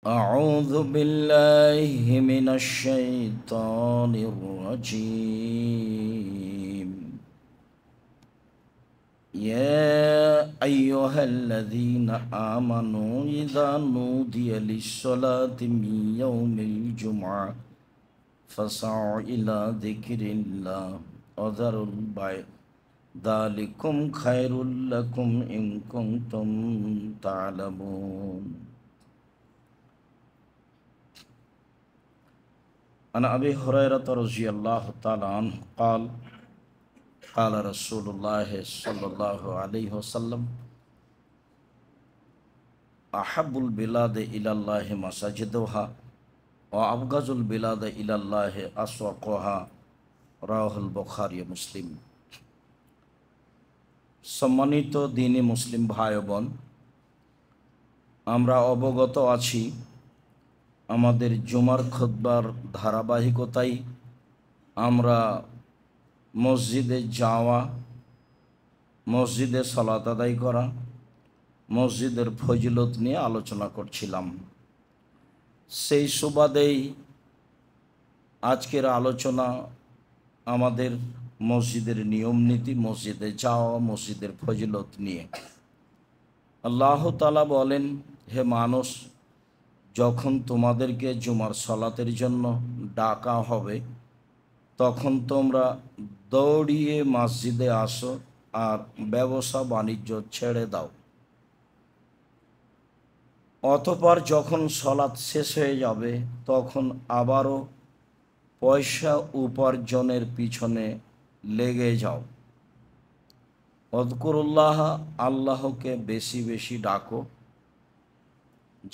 أعوذ بالله من الشيطان الرجيم. يا أيها الذين آمنوا إذا نودي للصلاة من يوم الجمعة فاسعوا إلى ذكر الله وذروا البيع ذلكم خير لكم إن كنتم تعلمون. عن أبي هريرة رضي الله تعالى عنه قال قال رسول الله صلى الله عليه وسلم أحب البلاد إلى الله مساجدها وأبغض البلاد إلى الله أسواقها রাওয়াহ বুখারী মুসলিম। সম্মানিত দ্বীনি মুসলিম ভাই বোন, আমরা অবগত আছি আমাদের জুমার খুতবার ধারাবাহিকতায় আমরা মসজিদে যাওয়া, মসজিদে সালাত আদায় করা, মসজিদের ফজিলত নিয়ে আলোচনা করছিলাম। সেই সুবাদেই আজকের আলোচনা আমাদের মসজিদের নিয়ম নীতি, মসজিদে যাওয়া, মসজিদের ফজিলত নিয়ে। আল্লাহ তাআলা বলেন, হে মানুষ, যখন তোমাদেরকে জুমার সালাতের জন্য ডাকা হবে তখন তোমরা দৌড়িয়ে মসজিদে আসো আর ব্যবসা বাণিজ্য ছেড়ে দাও। অতঃপর যখন সালাত শেষ হয়ে যাবে তখন আবারও পয়সা উপার্জনের পিছনে লেগে যাও। অযকুরুল্লাহ, আল্লাহকে বেশি বেশি ডাকো।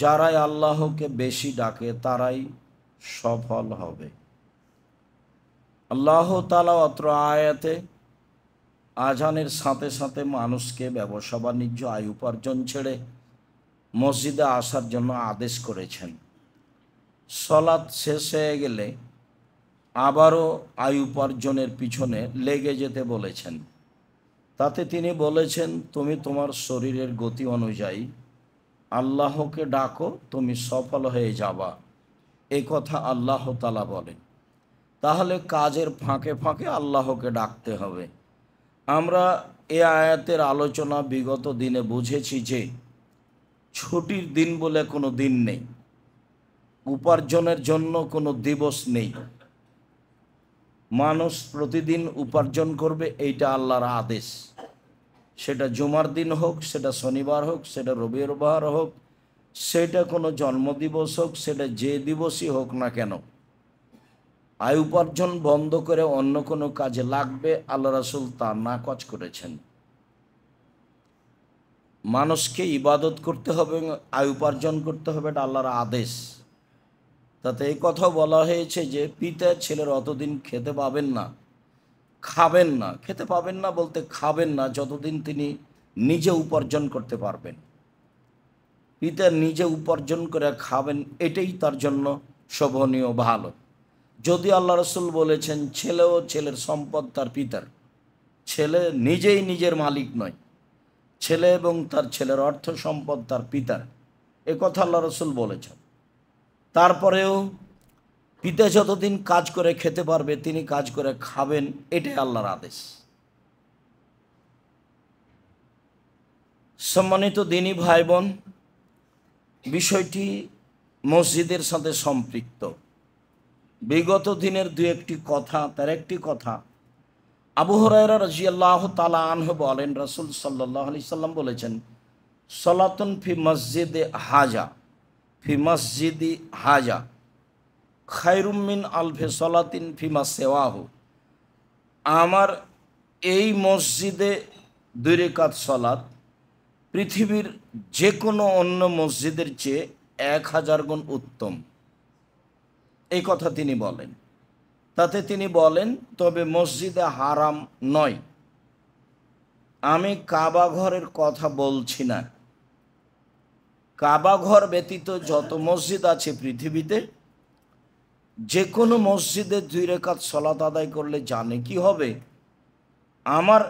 যারাই আল্লাহকে বেশি ডাকে তারাই সফল হবে। আল্লাহ তাআলা অত্র আয়াতে আজানের সাথে সাথে মানুষকে ব্যবসা বাণিজ্য, আয় উপার্জন ছেড়ে মসজিদে আসার জন্য আদেশ করেছেন। সালাত শেষ হয়ে গেলে আবারও আয় উপার্জনের পিছনে লেগে যেতে বলেছেন। তাতে তিনি বলেছেন, তুমি তোমার শরীরের গতি অনুযায়ী আল্লাহকে ডাকো, তুমি সফল হয়ে যাবা। এ কথা আল্লাহ তাআলা বলেন। তাহলে কাজের ফাঁকে ফাঁকে আল্লাহকে ডাকতে হবে। আমরা এ আয়াতের আলোচনা বিগত দিনে বুঝেছি যে ছুটির দিন বলে কোনো দিন নেই, উপার্জনের জন্য কোনো দিবস নেই। মানুষ প্রতিদিন উপার্জন করবে, এইটা আল্লাহর আদেশ। সেটা জুমার দিন হোক, সেটা শনিবার হোক, সেটা রবিবার হোক, সেটা কোনো জন্মদিবস হোক, সেটা যে দিবসই হোক না কেন, আয় উপার্জন বন্ধ করে অন্য কোনো কাজে লাগবে, আল্লাহ রাসূল তা নাকচ করেছেন। মানুষকে ইবাদত করতে হবে, আয় উপার্জন করতে হবে, এটা আল্লাহর আদেশ। তাতে এই কথা বলা হয়েছে যে পিতা ছেলের অতদিন খেতে পাবেন না, খাবেন না। খেতে পাবেন না বলতে খাবেন না যতদিন তিনি নিজে উপার্জন করতে পারবেন। পিতা নিজে উপার্জন করে খাবেন, এটাই তার জন্য শোভনীয়, ভালো। যদি আল্লাহ রাসূল বলেছেন ছেলে ও ছেলের সম্পদ তার পিতার, ছেলে নিজেই নিজের মালিক নয়, ছেলে এবং তার ছেলের অর্থ সম্পদ তার পিতার, এ কথা আল্লাহ রাসূল বলেছেন। তারপরেও পিতা যতদিন কাজ করে খেতে পারবে তিনি কাজ করে খাবেন, এটাই আল্লাহর আদেশ। সম্মানিত দ্বীনি ভাই বোন, বিষয়টি মসজিদের সাথে সম্পৃক্ত। বিগত দিনের দু একটি কথা, তার একটি কথা, আবু হুরায়রা রাদিয়াল্লাহু তাআলা আনহু বলেন, রাসূল সাল্লাল্লাহু আলাইহি সাল্লাম বলেছেন, সালাতুন ফি মসজিদে হাজা, ফি মসজিদি হাজা খায়রুম মিন আলফি সালাতিন ফিমা সিওয়াহু। আমার এই মসজিদে 2 রাকাত সালাত পৃথিবীর যে কোনো অন্য মসজিদের চেয়ে 1000 গুণ উত্তম। এই কথা তিনি বলেন। তাতে তিনি বলেন, তবে মসজিদে হারাম নয়। আমি কাবা ঘরের কথা বলছি না। কাবা ঘর ব্যতীত যত মসজিদ আছে পৃথিবীতে, যে কোনো মসজিদে 2 রাকাত সালাত আদায় করলে জানে কি হবে? আমার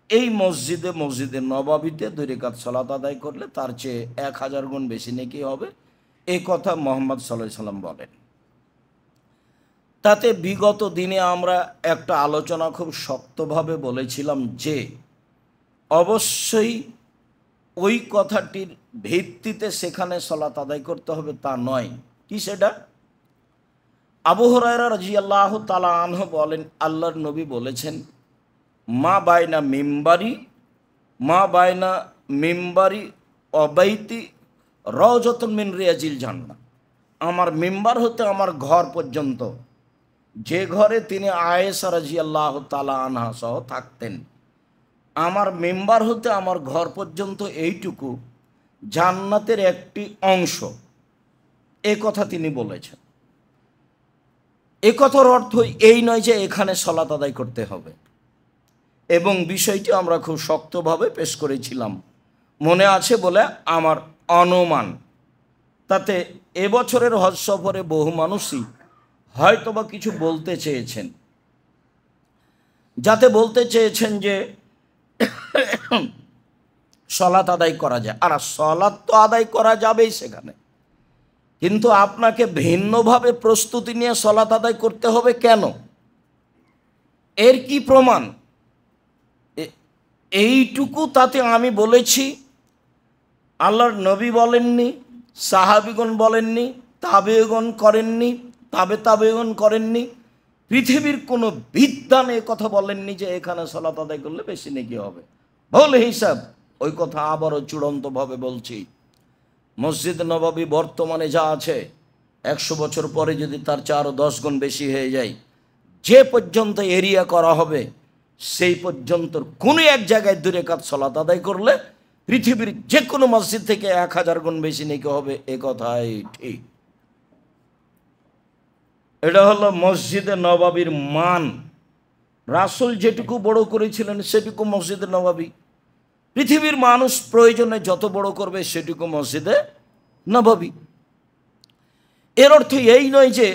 এই মসজিদে, মসজিদে নববীতে 2 রাকাত সালাত আদায় করলে তার চেয়ে 1000 গুণ বেশি নেকি হবে। এ কথা মুহাম্মদ সাল্লাল্লাহু আলাইহি সাল্লাম বলেন। তাতে বিগত দিনে আমরা একটা আলোচনা খুব শক্তভাবে বলেছিলাম যে অবশ্যই ওই কথাটির ভিত্তিতে সেখানে সালাত আদায় করতে হবে তা নয়। কি সেটা? আবু হুরায়রা রাদিয়াল্লাহু তাআলা আনহু বলেন, আল্লাহর নবী বলেছেন, মা বাইনা মিম্বারি অবাইতি রাওজাতুন মিন রিয়াজিল জান্নাহ। আমার মিম্বার হতে আমার ঘর পর্যন্ত, যে ঘরে তিনি আয়েশা রাদিয়াল্লাহু তাআলা আনহা সহ থাকতেন, আমার মিম্বার হতে আমার ঘর পর্যন্ত এইটুকু জান্নাতের একটি অংশ। এ কথা তিনি বলেছেন। এ কথার অর্থ এই নয় যে এখানে সালাত আদায় করতে হবে, এবং বিষয়টি আমরা খুব শক্তভাবে পেশ করেছিলাম, মনে আছে বলে আমার অনুমান। তাতে এবছরের হজ সফরে বহু মানুষই হয়তোবা কিছু বলতে চেয়েছেন, যাতে বলতে চেয়েছেন যে সালাত আদায় করা যায়। আর সালাত তো আদায় করা যাবেই সেখানে, কিন্তু আপনাকে ভিন্নভাবে প্রস্তুতি নিয়ে সালাত আদায় করতে হবে কেন? এর কি প্রমাণ? এইটুকু তাতে আমি বলেছি, আল্লাহর নবী বলেননি, সাহাবীগণ বলেননি, তাবেঈগণ করেননি, তাবেঈগণ করেননি, পৃথিবীর কোনো বিদ্বান এ কথা বলেননি যে এখানে সালাত আদায় করলে বেশি নেকি হবে। ভুল হিসাব। ওই কথা আবারও চূড়ান্তভাবে বলছি, মসজিদ নববী বর্তমানে যা আছে, 100 বছর পরে যদি তার 4 ও 10 গুণ বেশি হয়ে যায়, যে পর্যন্ত এরিয়া করা হবে সেই পর্যন্ত কোনো এক জায়গায় 2 রাকাত সালাত আদায় করলে পৃথিবীর যে কোনো মসজিদ থেকে 1000 গুণ বেশি নেকি হবে। এ কথাই ঠিক। এটা হলো মসজিদে নববীর মান। রাসূল যেটুকু বড় করেছিলেন সেটুকু মসজিদে নববী। পৃথিবীর মানুষ প্রয়োজনে যত বড় করবে সেটুকু মসজিদে নববী। এর অর্থ এই নয় যে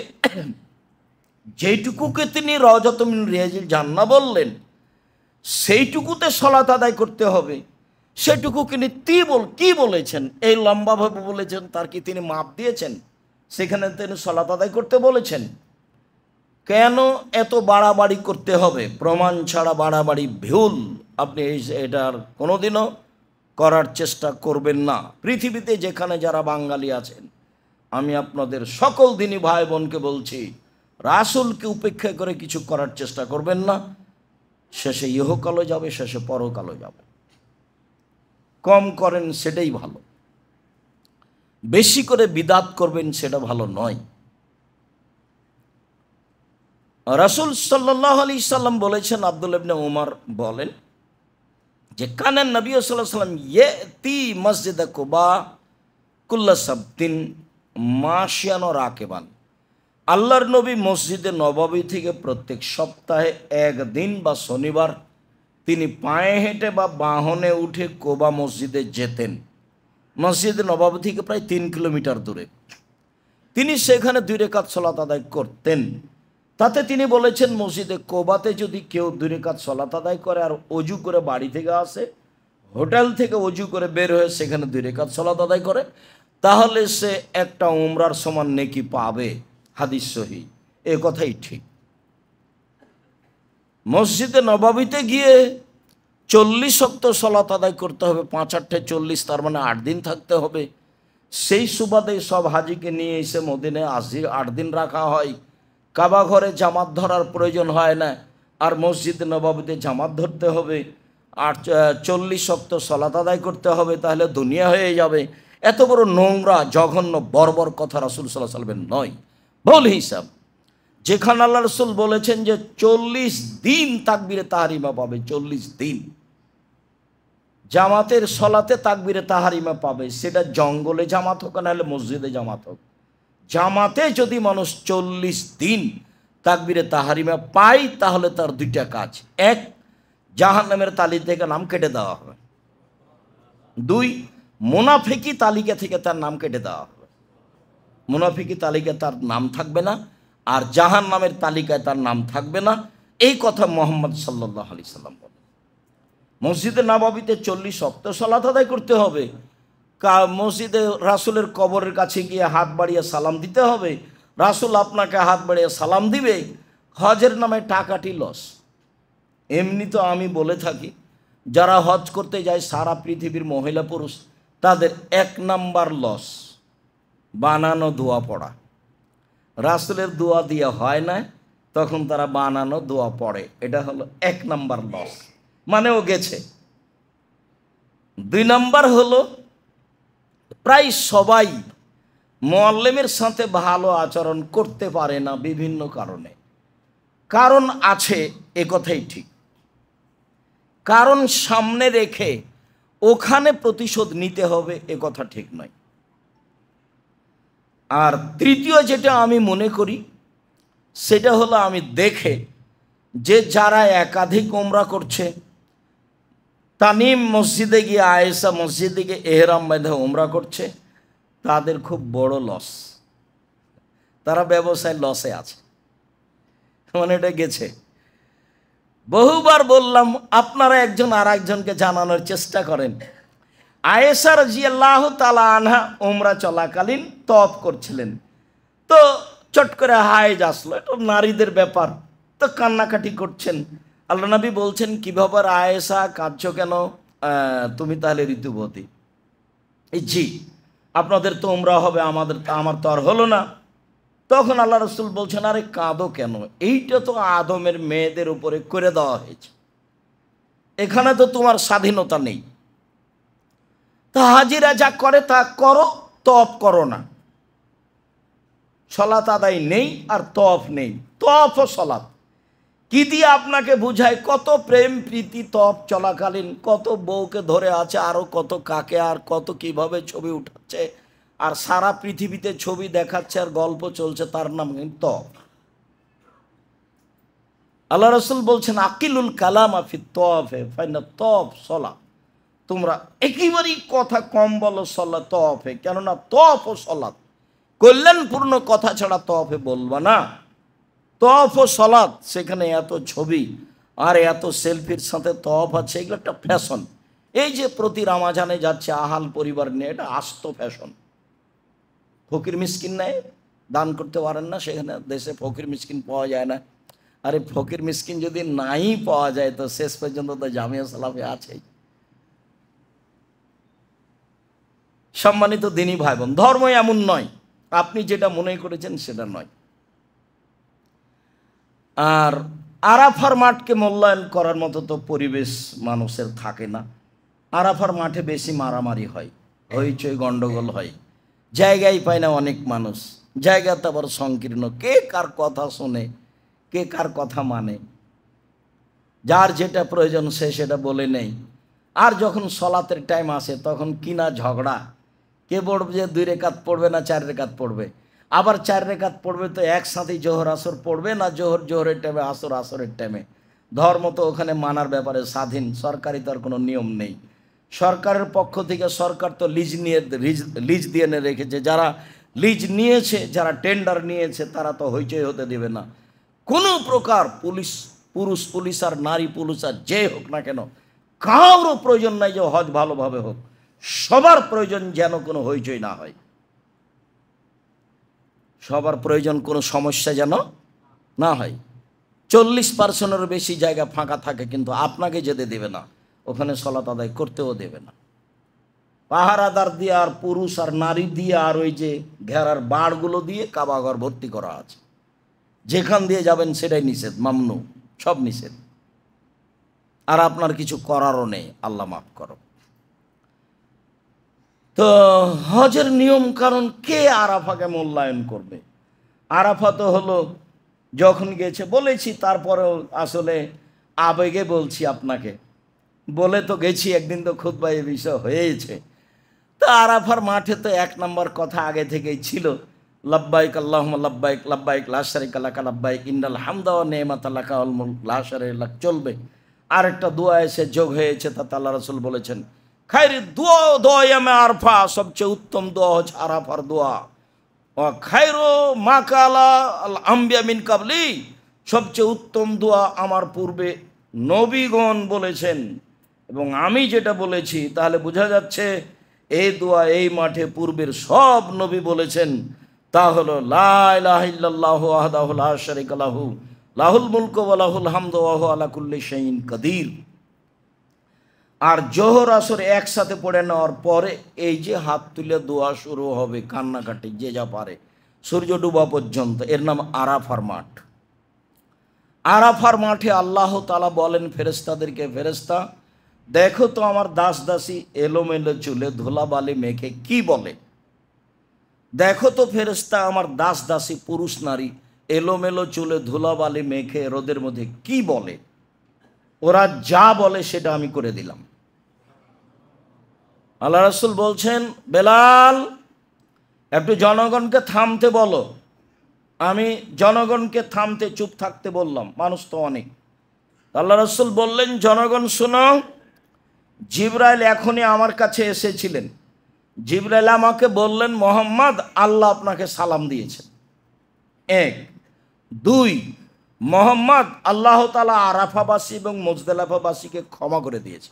যেটুকুকে তিনি রাওজাতুম মিন রিয়াজিল জান্নাহ বললেন সেইটুকুতে সালাত আদায় করতে হবে। সেটুকু তিনি কি বলেছেন? এই লম্বাভাবে বলেছেন, তার কি তিনি মাপ দিয়েছেন? সেখানে তিনি সালাত আদায় করতে বলেছেন। কেন এত বাড়াবাড়ি করতে হবে? প্রমাণ ছাড়া বাড়াবাড়ি ভুল। আপনি এটার কোনোদিনও করার চেষ্টা করবেন না। পৃথিবীতে যেখানে যারা বাঙালি আছেন, আমি আপনাদের সকল দিনই ভাই বোনকে বলছি, রাসূলকে উপেক্ষা করে কিছু করার চেষ্টা করবেন না। শেষে ইহকালও যাবে, শেষে পরকালও যাবে। কম করেন সেটাই ভালো, বেশি করে বিদাত করবেন সেটা ভালো নয়। রাসূল সাল্লাল্লাহু আলাইহি সাল্লাম বলেছেন, আব্দুল্লাহ ইবনে উমর বলেন যে কানান নবী সাল্লাল্লাহু আলাইহি সাল্লাম ইয়াতি মসজিদ কুবা কুল্লা সাবতিন মাশিয়ান ও রাকিবান। আল্লাহর নবী মসজিদে নববী থেকে প্রত্যেক সপ্তাহে একদিন বা শনিবার তিনি পায়ে হেঁটে বা বাহনে উঠে কোবা মসজিদে যেতেন। মসজিদে নববী থেকে প্রায় 3 কিলোমিটার দূরে। তিনি সেখানে 2 রাকাত সালাত আদায় করতেন। তাতে তিনি বলেছেন, মসজিদে কোবাতে যদি কেউ 2 রাকাত সালাত আদায় করে আর অজু করে বাড়ি থেকে আসে, হোটেল থেকে অজু করে বের হয়ে সেখানে 2 রাকাত সালাত আদায় করে, তাহলে সে একটা উমরার সমান নেকি পাবে। হাদিস সহিহ। এ কথাই ঠিক। মসজিদে নববীতে গিয়ে 40 ওয়াক্ত সালাত আদায় করতে হবে, 5-8 40, তার মানে 8 দিন থাকতে হবে। সেই সুবাদে সব হাজিকে নিয়ে এসে মদিনায় 8 দিন রাখা হয়। কাবা ঘরে জামাত ধরার প্রয়োজন হয় না, আর মসজিদে নববীতে জামাত ধরতে হবে, আর 40 ওয়াক্ত সালাত আদায় করতে হবে, তাহলে দুনিয়া হয়ে যাবে। এত বড় নোংরা জঘন্য বর্বর কথা রাসূল সাল্লাল্লাহু আলাইহি ওয়াসাল্লামের নয়। ভুল হিসাব। যেখানে আল্লাহ রাসূল বলেছেন যে 40 দিন তাকবীরে তাহরিমা পাবে, 40 দিন জামাতের সলাতে তাকবীরে তাহরিমা পাবে, সেটা জঙ্গলে জামাত হোক না হলে মসজিদে জামাত হোক, জামাতে যদি মানুষ 40 দিন তাকবীরে তাহরিমা পায়, তাহলে তার 2টা কাজ। 1, জাহান্নামের তালিকা থেকে নাম কেটে দেওয়া হবে। 2, মুনাফিকি তালিকা থেকে তার নাম কেটে দেওয়া হবে। মুনাফিকি তালিকায় তার নাম থাকবে না, আর জাহান্নামের তালিকায় তার নাম থাকবে না। এই কথা মুহাম্মদ সাল্লাল্লাহু আলাইহি সাল্লাম বলেন। মসজিদে নববীতে 40 ওয়াক্ত সালাত আদায় করতে হবে, মসজিদে রাসূলের কবরের কাছে গিয়ে হাত বাড়িয়ে সালাম দিতে হবে, রাসূল আপনাকে হাত বাড়িয়ে সালাম দিবে, হজের নামে টাকাটি লস। এমনি তো আমি বলে থাকি, যারা হজ করতে যায় সারা পৃথিবীর মহিলা পুরুষ, তাদের 1 নাম্বার লস বানানো দোয়া পড়া। রাসূলের দোয়া দিয়ে হয় না, তখন তারা বানানো দোয়া পড়ে, এটা হলো 1 নাম্বার লস, মানে ও গেছে। 2 নাম্বার হলো প্রায় সবাই মুআল্লিমের সাথে ভালো আচরণ করতে পারে না বিভিন্ন কারণে। কারণ আছে, এ কথাই ঠিক, কারণ সামনে রেখে ওখানে প্রতিশোধ নিতে হবে এ কথা ঠিক নয়। আর তৃতীয় যেটা আমি মনে করি সেটা হলো, আমি দেখে যে যারা একাধিক ওমরা করছে, তানিম মসজিদে গিয়ে, আয়েশা মসজিদে গিয়ে এহরাম বেঁধে ওমরা করছে, তাদের খুব বড় লস, তারা ব্যবসায় লসে আছে, মানে এটা গেছে। বহুবার বললাম, আপনারা একজন আর একজনকে জানানোর চেষ্টা করেন। আয়েশা রাদিয়াল্লাহু তাআলা আনহা ওমরা চলাকালীন তওয়াফ করছিলেন, তো চট করে হায়েজ আসলো, এটা নারীদের ব্যাপার, তো কান্নাকাটি করছেন। আল্লাহ নবী বলছেন, কি ব্যাপার আয়েশা, কাঁদছো কেন? তুমি তাহলে ঋতুবতী? জি, আপনাদের তো ওমরা হবে, আমার তো আর হলো না। তখন আল্লাহ রাসূল বলছেন, আরে কাঁদো কেন? এইটা তো আদমের মেয়েদের উপরে করে দেওয়া হয়েছে, এখানে তো তোমার স্বাধীনতা নেই। তা হাজিরা যা করে তা করো, তওয়াফ করো না। সলাত আদায় নেই আর তওয়াফ নেই, তওয়াফ ও সলাত কি দিয়ে আপনাকে বুঝায়? কত প্রেম প্রীতি তওয়াফ চলাকালীন, কত বউকে ধরে আছে, আরও কত কাকে, আর কত কিভাবে ছবি উঠাচ্ছে, আর সারা পৃথিবীতে ছবি দেখাচ্ছে আর গল্প চলছে, তার নাম তওয়াফ। আল্লাহ রাসূল বলছেন, আকিলুল কালাম ফিত তওয়াফে ফাইনা তওয়াফ সলাত। তোমরা একেবারেই কথা কম বলো সলাত তওয়াফে, কেননা তওয়াফ ও সলাত কল্যাণপূর্ণ কথা ছাড়া তওয়াফে বলবা না। তওয়াফ ও সলাত, সেখানে এত ছবি আর এত সেলফির সাথে তওয়াফ আছে, এগুলো একটা ফ্যাশন। এই যে প্রতি রামাজানে যাচ্ছে আহাল পরিবার নিয়ে, এটা আস্ত ফ্যাশন। ফকির মিসকিন নেয়, দান করতে পারেন না, সেখানে দেশে ফকির মিসকিন পাওয়া যায় না। আরে ফকির মিসকিন যদি নাই পাওয়া যায়, তো শেষ পর্যন্ত তো জামিয়া সালাফে আছেই। সম্মানিত দিনী ভাই বোন, ধর্ম এমন নয় আপনি যেটা মনে করেছেন সেটা নয়। আর আরাফার মাঠকে মূল্যায়ন করার মতো তো পরিবেশ মানুষের থাকে না। আরাফার মাঠে বেশি মারামারি হয়, হইচই গন্ডগোল হয়, জায়গায় পায় না অনেক মানুষ, জায়গাতে আবার সংকীর্ণ, কে কার কথা শোনে, কে কার কথা মানে, যার যেটা প্রয়োজন সে সেটা বলে নেই। আর যখন সলাতের টাইম আসে তখন কিনা ঝগড়া, কে পড়বে, যে 2 রেকাত পড়বে না 4 রেকাত পড়বে, আবার 4 রেকাত পড়বে তো একসাথেই জোহর আসর পড়বে না, জোহরের টাইমে আসর আসরের টাইমে। ধর্ম তো ওখানে মানার ব্যাপারে স্বাধীন, সরকারি তার কোনো নিয়ম নেই। সরকারের পক্ষ থেকে সরকার তো লিজ দিয়ে রেখেছে, যারা লিজ নিয়েছে, যারা টেন্ডার নিয়েছে, তারা তো হইচই হতে দেবে না। কোনো প্রকার পুরুষ পুলিশ আর নারী পুলিশ আর যে হোক না কেন, কারোর প্রয়োজন নাই যে হজ ভালোভাবে হোক, সবার প্রয়োজন যেন কোনো হইচই না হয়, সবার প্রয়োজন কোনো সমস্যা যেন না হয়। 40% বেশি জায়গা ফাঁকা থাকে, কিন্তু আপনাকে যেতে দেবে না, ওখানে সলাত আদায় করতেও দেবে না। পাহারাদার দিয়ে আর পুরুষ আর নারী দিয়ে আর ওই যে ঘেরার বাড়গুলো দিয়ে কাবাঘর ভর্তি করা আছে, যেখান দিয়ে যাবেন সেটাই নিষেধ, মামনু, সব নিষেধ। আর আপনার কিছু করারও নেই, আল্লাহ মাফ করো। তো হজের নিয়ম কারণ, কে আরাফাকে মূল্যায়ন করবে? আরাফা তো হলো যখন গেছে, বলেছি, তারপরেও আসলে আবেগে বলছি আপনাকে, বলে তো গেছি, একদিন তো খুতবায় এ বিষয় হয়েছে। তো আরাফার মাঠে তো 1 নম্বর কথা আগে থেকেই ছিল, লাব্বাইক আল্লাহুম্মা লাব্বাইক লাব্বাইক লা শারীকা লাকা লাব্বাইক ইন্নাল হামদা ওয়া নি'মাতা লাকা ওয়াল মুলক লা শারীকা লাক চলবে। আরেকটা দোয়া এসে যোগ হয়েছে, তাতে আল্লাহ রাসূল বলেছেন, খায়রি দোয়া ইয়ামে আরাফা, সবচেয়ে উত্তম দোয়া হচ্ছে আরাফার দোয়া। ও খায়রু মা কালা আল আম্বিয়া মিন কাবলি, সবচেয়ে উত্তম দোয়া আমার পূর্বে নবীগণ বলেছেন এবং আমি যেটা বলেছি। তাহলে বোঝা যাচ্ছে এই দোয়া এই মাঠে পূর্বের সব নবী বলেছেন, তা হলো লা ইলাহা ইল্লাল্লাহু ওয়াহদাহু লা শারীকা লাহু লাহুল মুলকু ওয়া লাহুল হামদু ওয়া হুয়া আলা কুল্লি শাইইন কাদির। আর জোহর আসর একসাথে পড়ে নেওয়ার পরে এই যে হাত তুলে দোয়া শুরু হবে, কান্নাকাটি যে যা পারে সূর্য ডুবা পর্যন্ত, এর নাম আরাফার মাঠ। আরাফার মাঠে আল্লাহ তাআলা বলেন ফেরেশতাদেরকে, ফেরেশতা দেখো তো আমার দাস দাসী এলোমেলো চুলে ধুলাবালি মেখে কি বলে। দেখো তো ফেরেশতা আমার দাস দাসী পুরুষ নারী এলোমেলো চুলে ধুলাবালি মেখে রোদের মধ্যে কি বলে। ওরা যা বলে সেটা আমি করে দিলাম। আল্লাহ রাসূল বলছেন, বেলাল একটু জনগণকে থামতে বলো। আমি জনগণকে থামতে চুপ থাকতে বললাম, মানুষ তো অনেক। আল্লাহ রাসূল বললেন, জনগণ শোনো, জিবরাইল এখনই আমার কাছে এসেছিলেন। জিবরাইল আমাকে বললেন, মোহাম্মদ আল্লাহ আপনাকে সালাম দিয়েছেন। এক। দুই, মোহাম্মদ আল্লাহ তাআলা আরাফাবাসী এবং মুজদালিফাবাসীকে ক্ষমা করে দিয়েছে।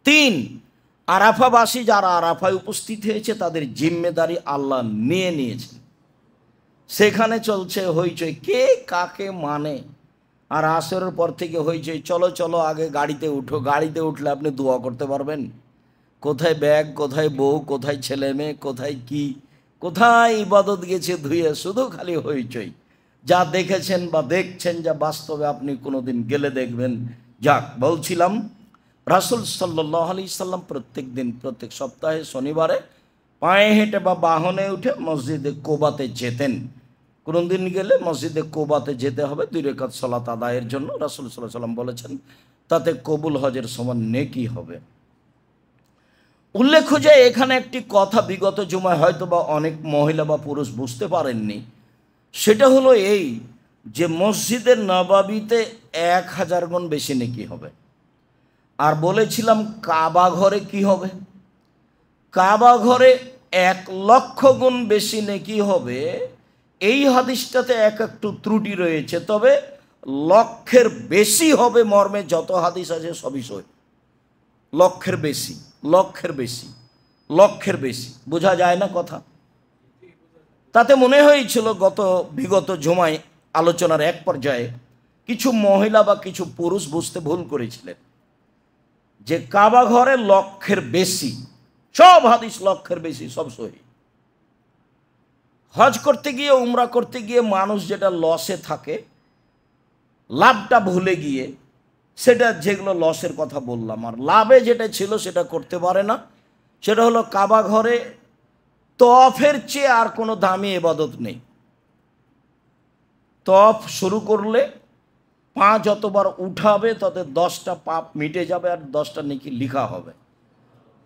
তিন, আরাফাবাসী যারা আরাফায় উপস্থিত হয়েছে তাদের জিম্মেদারি আল্লাহ নিয়ে নিয়েছেন। সেখানে চলছে হইচই, কে কাকে মানে। আর আসরের পর থেকে হইচই, চলো চলো আগে গাড়িতে উঠো। গাড়িতে উঠলে আপনি দোয়া করতে পারবেন? কোথায় ব্যাগ, কোথায় বউ, কোথায় ছেলে মেয়ে, কোথায় কি, কোথায় ইবাদত গেছে ধুয়ে, শুধু খালি হইচই। যা দেখেছেন বা দেখছেন, যা বাস্তবে আপনি কোনোদিন গেলে দেখবেন। যাক, বলছিলাম রাসূল সাল্লাল্লাহু আলাইহি সাল্লাম প্রত্যেক দিন, প্রত্যেক সপ্তাহে শনিবারে পায়ে হেঁটে বা বাহনে উঠে মসজিদে কোবাতে যেতেন। কোনো দিন গেলে মসজিদে কোবাতে যেতে হবে 2 রাকাত সালাত আদায়ের জন্য। রাসূল সাল্লাল্লাহু আলাইহি সাল্লাম বলেছেন তাতে কবুল হজের সমান নেকি হবে। উল্লেখ্য যে এখানে একটি কথা বিগত জুমায় হয়তো বা অনেক মহিলা বা পুরুষ বুঝতে পারেননি। সেটা হলো এই যে মসজিদের নববীতে 1000 গুণ বেশি নেকি হবে। আর বলেছিলাম কাবা ঘরে কি হবে? কাবা ঘরে 1,00,000 গুণ বেশি নেকি হবে। এই হাদিসটাতে একটু ত্রুটি রয়েছে, তবে লক্ষের বেশি হবে মর্মে যত হাদিস আছে সবই সই। লক্ষের বেশি, লক্ষের বেশি, লক্ষের বেশি, বোঝা যায় না কথা। তাতে মনে হয়েছিল বিগত জুমায় আলোচনার এক পর্যায়ে কিছু মহিলা বা কিছু পুরুষ বুঝতে ভুল করেছিলেন যে কাবা ঘরে লক্ষের বেশি, সব হাদিস লক্ষের বেশি, সব সহি। হজ করতে গিয়ে, উমরা করতে গিয়ে মানুষ যেটা লসে থাকে, লাভটা ভুলে গিয়ে সেটা, যেগুলো লসের কথা বললাম, আর লাভে যেটা ছিল সেটা করতে পারে না। সেটা হলো কাবা ঘরে তফের চেয়ে আর কোনো দামি ইবাদত নেই। তফ শুরু করলে পা যতবার উঠাবে তত 10টা পাপ মিটে যাবে আর 10টা নেকি লিখা হবে।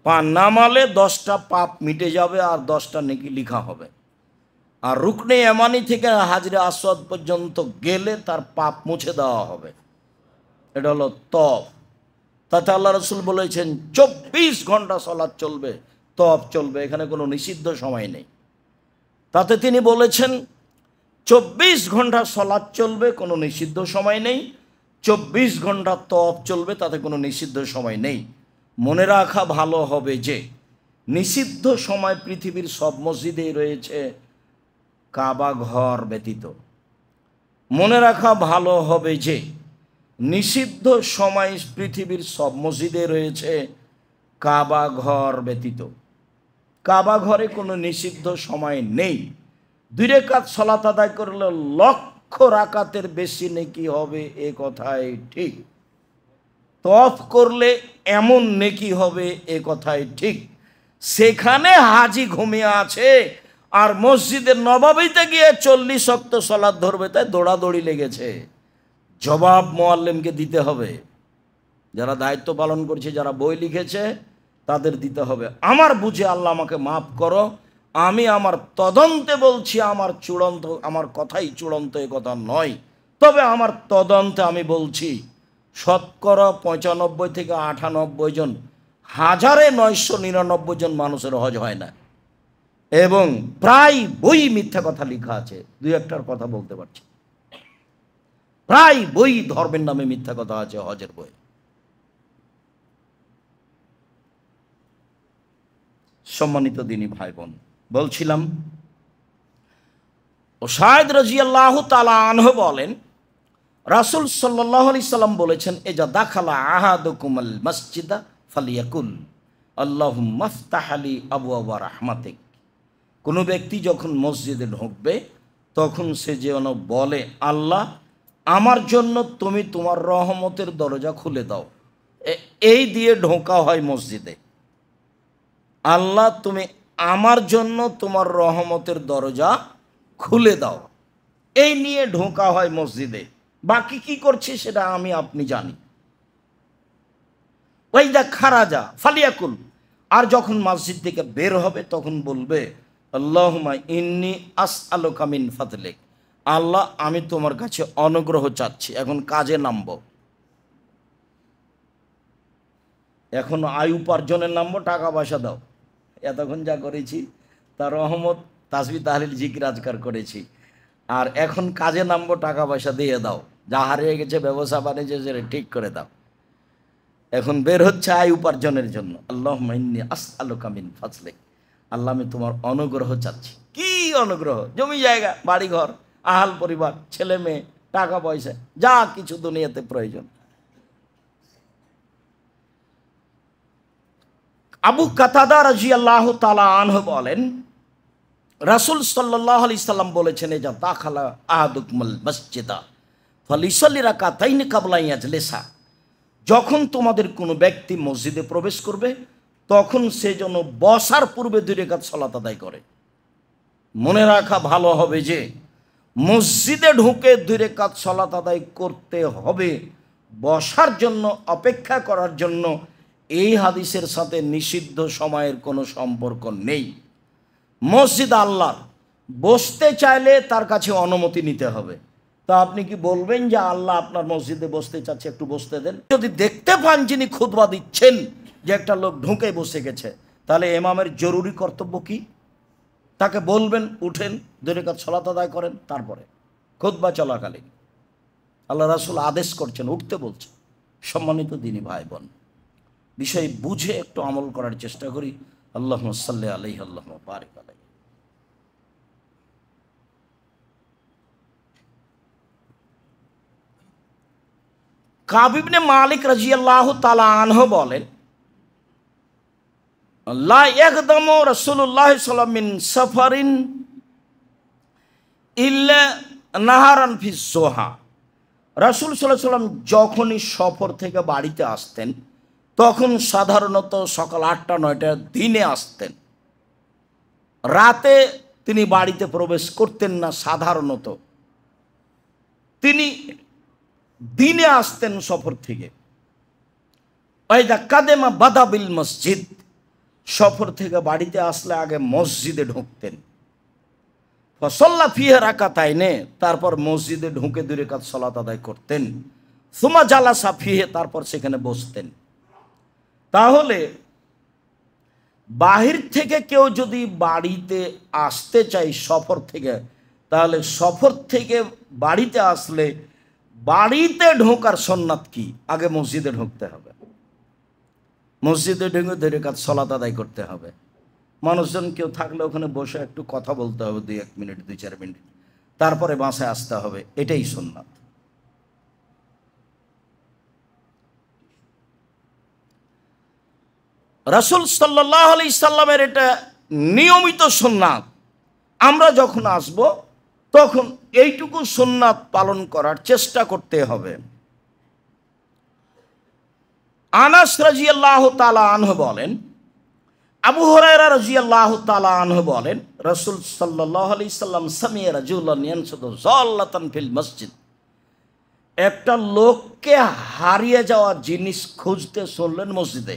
পা নামালে 10টা পাপ মিটে যাবে আর 10টা নেকি লিখা হবে। আর রুকনে ইয়ামানি থেকে হাজরে আসওয়াদ পর্যন্ত গেলে তার পাপ মুছে দেওয়া হবে। এটা হলো তফ। তাতে আল্লাহ রাসূল বলেছেন 24 ঘন্টা সালাত চলবে, তফ চলবে, এখানে কোনো নিষিদ্ধ সময় নেই। তাতে তিনি বলেছেন 24 ঘন্টা সালাত চলবে, কোনো নিষিদ্ধ সময় নেই। 24 ঘন্টা তফ চলবে, তাতে কোনো নিষিদ্ধ সময় নেই। মনে রাখা ভালো হবে যে নিষিদ্ধ সময় পৃথিবীর সব মসজিদেই রয়েছে, কাবা ঘর ব্যতীত। মনে রাখা ভালো হবে যে নিষিদ্ধ সময় পৃথিবীর সব মসজিদে রয়েছে, কাবা ঘর ব্যতীত। কাবা ঘরে কোনো নিষিদ্ধ সময় নেই। 2 রাকাত সালাত আদায় করলে 1,00,000 রাকাতের বেশি নেকি হবে, এ কথাই ঠিক। তফ করলে এমন নেকি হবে, এ কথাই ঠিক। সেখানে হাজি ঘুমিয়ে আছে আর মসজিদের নববীতে গিয়ে 40 ওয়াক্ত সালাত ধরবে, তাই দৌড়াদৌড়ি লেগেছে। জবাব মুআল্লিমকে দিতে হবে। যারা দায়িত্ব পালন করছে, যারা বই লিখেছে, তাদের দিতে হবে। আমার বুঝে আল্লাহ আমাকে মাফ করো, আমি আমার তদন্তে বলছি, আমার কথাই চূড়ান্ত এ কথা নয়। তবে আমার তদন্তে আমি বলছি 95% থেকে 98 জন, 1999 জন মানুষের হজ হয় না। এবং প্রায় বই মিথ্যা কথা লেখা আছে, 2-1টার কথা বলতে পারছি। প্রায় বই ধর্মের নামে মিথ্যা কথা আছে হজের বই। সম্মানিত দিনী ভাই বোন, বলছিলাম উসাইদ রাদিয়াল্লাহু তাআলা আনহু বলেন, রাসূল সাল্লাল্লাহু আলাইহি সাল্লাম বলেছেন, এজা দাখালা আহাদুকুমাল মসজিদা ফালিয়াকুল আল্লাহুম্মা ইফতাহ লি আবওয়াবা রাহমাতিক। কোনো ব্যক্তি যখন মসজিদে ঢুকবে তখন সে যেন বলে, আল্লাহ আমার জন্য তুমি তোমার রহমতের দরজা খুলে দাও। এই দিয়ে ঢোকা হয় মসজিদে। আল্লাহ তুমি আমার জন্য তোমার রহমতের দরজা খুলে দাও, এই নিয়ে ঢোকা হয় মসজিদে। বাকি কি করছে সেটা আমি আপনি জানি। ওয়াইদা খারাজা ফালিয়াকুল, আর যখন মসজিদ থেকে বের হবে তখন বলবে, আল্লাহুম্মা ইন্নী আসআলুকা মিন ফাদলিক, আল্লাহ আমি তোমার কাছে অনুগ্রহ চাচ্ছি। এখন কাজে নামবো, এখন আয় উপার্জনের নামবো, টাকা পয়সা দাও। এতক্ষণ যা করেছি তার রহমত, তাসবিহ তাহলিল জিকির আজকার করেছি, আর এখন কাজে নামবো, টাকা পয়সা দিয়ে দাও, যা হারিয়ে গেছে ব্যবসা বাণিজ্য সেটা ঠিক করে দাও। এখন বের হচ্ছে আয় উপার্জনের জন্য। আল্লাহুম্মা ইন্নী আসআলুকা মিন ফাদলিক, আল্লাহ আমি তোমার অনুগ্রহ চাচ্ছি। কি অনুগ্রহ? জমি জায়গা, বাড়ি ঘর, আহাল পরিবার, ছেলে মেয়ে, টাকা পয়সা, যা কিছু দুনিয়াতে প্রয়োজন। আবু কাতাদা রাদিয়াল্লাহু তাআলা আনহু বলেন, রাসূল সাল্লাল্লাহু আলাইহি সাল্লাম বলেছেন, এজা দাখালা আহাদুকুমুল মসজিদা ফালিসাল্লি রাকাতাইনি ক্বাবলা ইয়াজলিসা, যখন তোমাদের কোনো ব্যক্তি মসজিদে প্রবেশ করবে তখন সে যেন বসার পূর্বে 2 রাকাত সালাত আদায় করে। মনে রাখা ভালো হবে যে মসজিদে ঢুকে 2 রাকাত সালাত আদায় করতে হবে, বসার জন্য, অপেক্ষা করার জন্য এই হাদিসের সাথে নিষিদ্ধ সময়ের কোনো সম্পর্ক নেই। মসজিদ আল্লাহর, বসতে চাইলে তার কাছে অনুমতি নিতে হবে। তা আপনি কি বলবেন যে আল্লাহ আপনার মসজিদে বসতে চাচ্ছে, একটু বসতে দেন? যদি দেখতে পান যিনি খুতবা দিচ্ছেন যে একটা লোক ঢুকে বসে গেছে, তাহলে ইমামের জরুরি কর্তব্য কি? তাকে বলবেন উঠেন, 2 রাকাত সালাত আদায় করেন। তারপরে খুতবা চলাকালীন আল্লাহ রাসূল আদেশ করছেন, উঠতে বলছেন। সম্মানিত দিনী ভাই বোন, বিষয় বুঝে একটু আমল করার চেষ্টা করি। আল্লাহুম্মা সাল্লি আলাইহি আল্লাহুম্মা বারিক আলাইহি। কাব ইবনে মালিক রাদিয়াল্লাহু তাআলা আনহু বলেন, লা ইয়াকদামু রাসূলুল্লাহ সাল্লাল্লাহু আলাইহি ওয়াসাল্লাম মিন সাফারিন ইল্লা নাহারান ফি যুহা। রাসূল সাল্লাল্লাহু আলাইহি ওয়াসাল্লাম যখনই সফর থেকে বাড়িতে আসতেন তখন সাধারণত সকাল 8টা-9টার দিনে আসতেন। রাতে তিনি বাড়িতে প্রবেশ করতেন না। সাধারণত তিনি দিনে আসতেন সফর থেকে। ওয়াইদা কাদেমা বাদাবিল মসজিদ, সফর থেকে বাড়িতে আসলে আগে মসজিদে ঢুকতেন। ফসল্লা ফিহে রাকাতাইনে, তারপর মসজিদে ঢুকে 2 রাকাত সালাত আদায় করতেন। সুমা জালাসা ফিহে, তারপর সেখানে বসতেন। তাহলে বাহির থেকে কেউ যদি বাড়িতে আসতে চায় সফর থেকে, তাহলে সফর থেকে বাড়িতে আসলে বাড়িতে ঢোকার সুন্নাত কি? আগে মসজিদে ঢুকতে হবে, মসজিদে ঢুকে 2 রাকাত সালাত আদায় করতে হবে। মানুষজন কেউ থাকলে ওখানে বসে একটু কথা বলতে হবে, 2-1 মিনিট, 2-4 মিনিট, তারপরে বাসায় আসতে হবে। এটাই সুন্নাত। রাসূল সাল্লাল্লাহু আলাইহি সাল্লামের এটা নিয়মিত সুন্নাত। আমরা যখন আসব তখন এইটুকু সুন্নাত পালন করার চেষ্টা করতে হবে। আনাস রাদিয়াল্লাহু তাআলা আনহু বলেন, আবু হুরায়রা রাদিয়াল্লাহু তাআলা আনহু বলেন, রাসূল সাল্লাল্লাহু আলাইহি সাল্লাম সামিয়া রাজুলান ইয়ানসুদু যাল্লাতান ফিল মসজিদ, একটা লোককে হারিয়ে যাওয়া জিনিস খুঁজতে শুনলেন মসজিদে।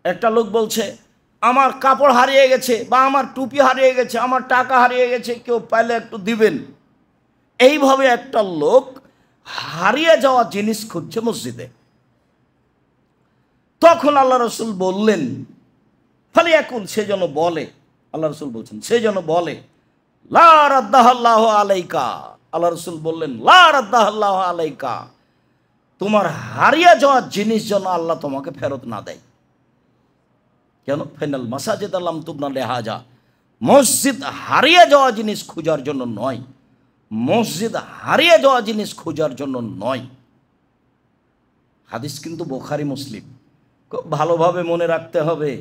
একটা লোক বলছে, আমার কাপড় হারিয়ে গেছে, বা আমার টুপি হারিয়ে গেছে, আমার টাকা হারিয়ে গেছে, কেউ পাইলে একটু দিবেন। এইভাবে একটা লোক হারিয়ে যাওয়া জিনিস খুঁজছে মসজিদে। তখন আল্লাহ রাসূল বললেন, ফালিয়াকুল, সে যেন বলে, আল্লাহ রাসূল বলছেন সে যেন বলে, লা রাদ্দাহাল্লাহু আলাইকা। আল্লাহ রাসূল বললেন, লা রাদ্দাহাল্লাহু আলাইকা, তোমার হারিয়ে যাওয়া জিনিস যেন আল্লাহ তোমাকে ফেরত না দেয়। কেন? ফাইনাল মাসাজিদ আল্লাম তুবনা লেহাজা, মসজিদ হারিয়ে যাওয়া জিনিস খোঁজার জন্য নয়, মসজিদ হারিয়ে যাওয়া জিনিস খোঁজার জন্য নয়। হাদিস কিন্তু বুখারী মুসলিম, খুব ভালোভাবে মনে রাখতে হবে।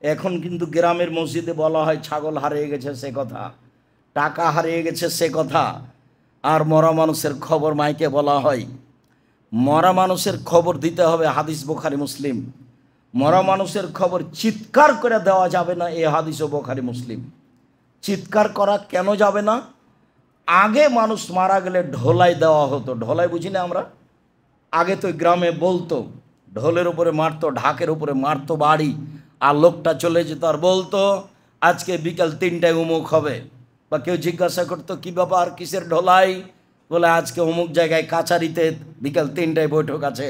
এখন কিন্তু গ্রামের মসজিদে বলা হয় ছাগল হারিয়ে গেছে সে কথা, টাকা হারিয়ে গেছে সে কথা, আর মরা মানুষের খবর মাইকে বলা হয়। মরা মানুষের খবর দিতে হবে, হাদিস বুখারী মুসলিম। মরা মানুষের খবর চিৎকার করে দেওয়া যাবে না, এ হাদিসও বুখারী মুসলিম। চিৎকার করা কেন যাবে না? আগে মানুষ মারা গেলে ঢোলাই দেওয়া হতো, ঢোলাই বুঝি না আমরা? আগে তো গ্রামে বলতো, ঢোলের উপরে মারতো, ঢাকের উপরে মারতো বাড়ি, আর লোকটা চলে যেত আর বলতো আজকে বিকাল 3টায় অমুক হবে। বা কেউ জিজ্ঞাসা করতো কি ব্যাপার, কিসের ঢোলাই? বলে আজকে অমুক জায়গায় কাছারিতে বিকাল 3টায় বৈঠক আছে,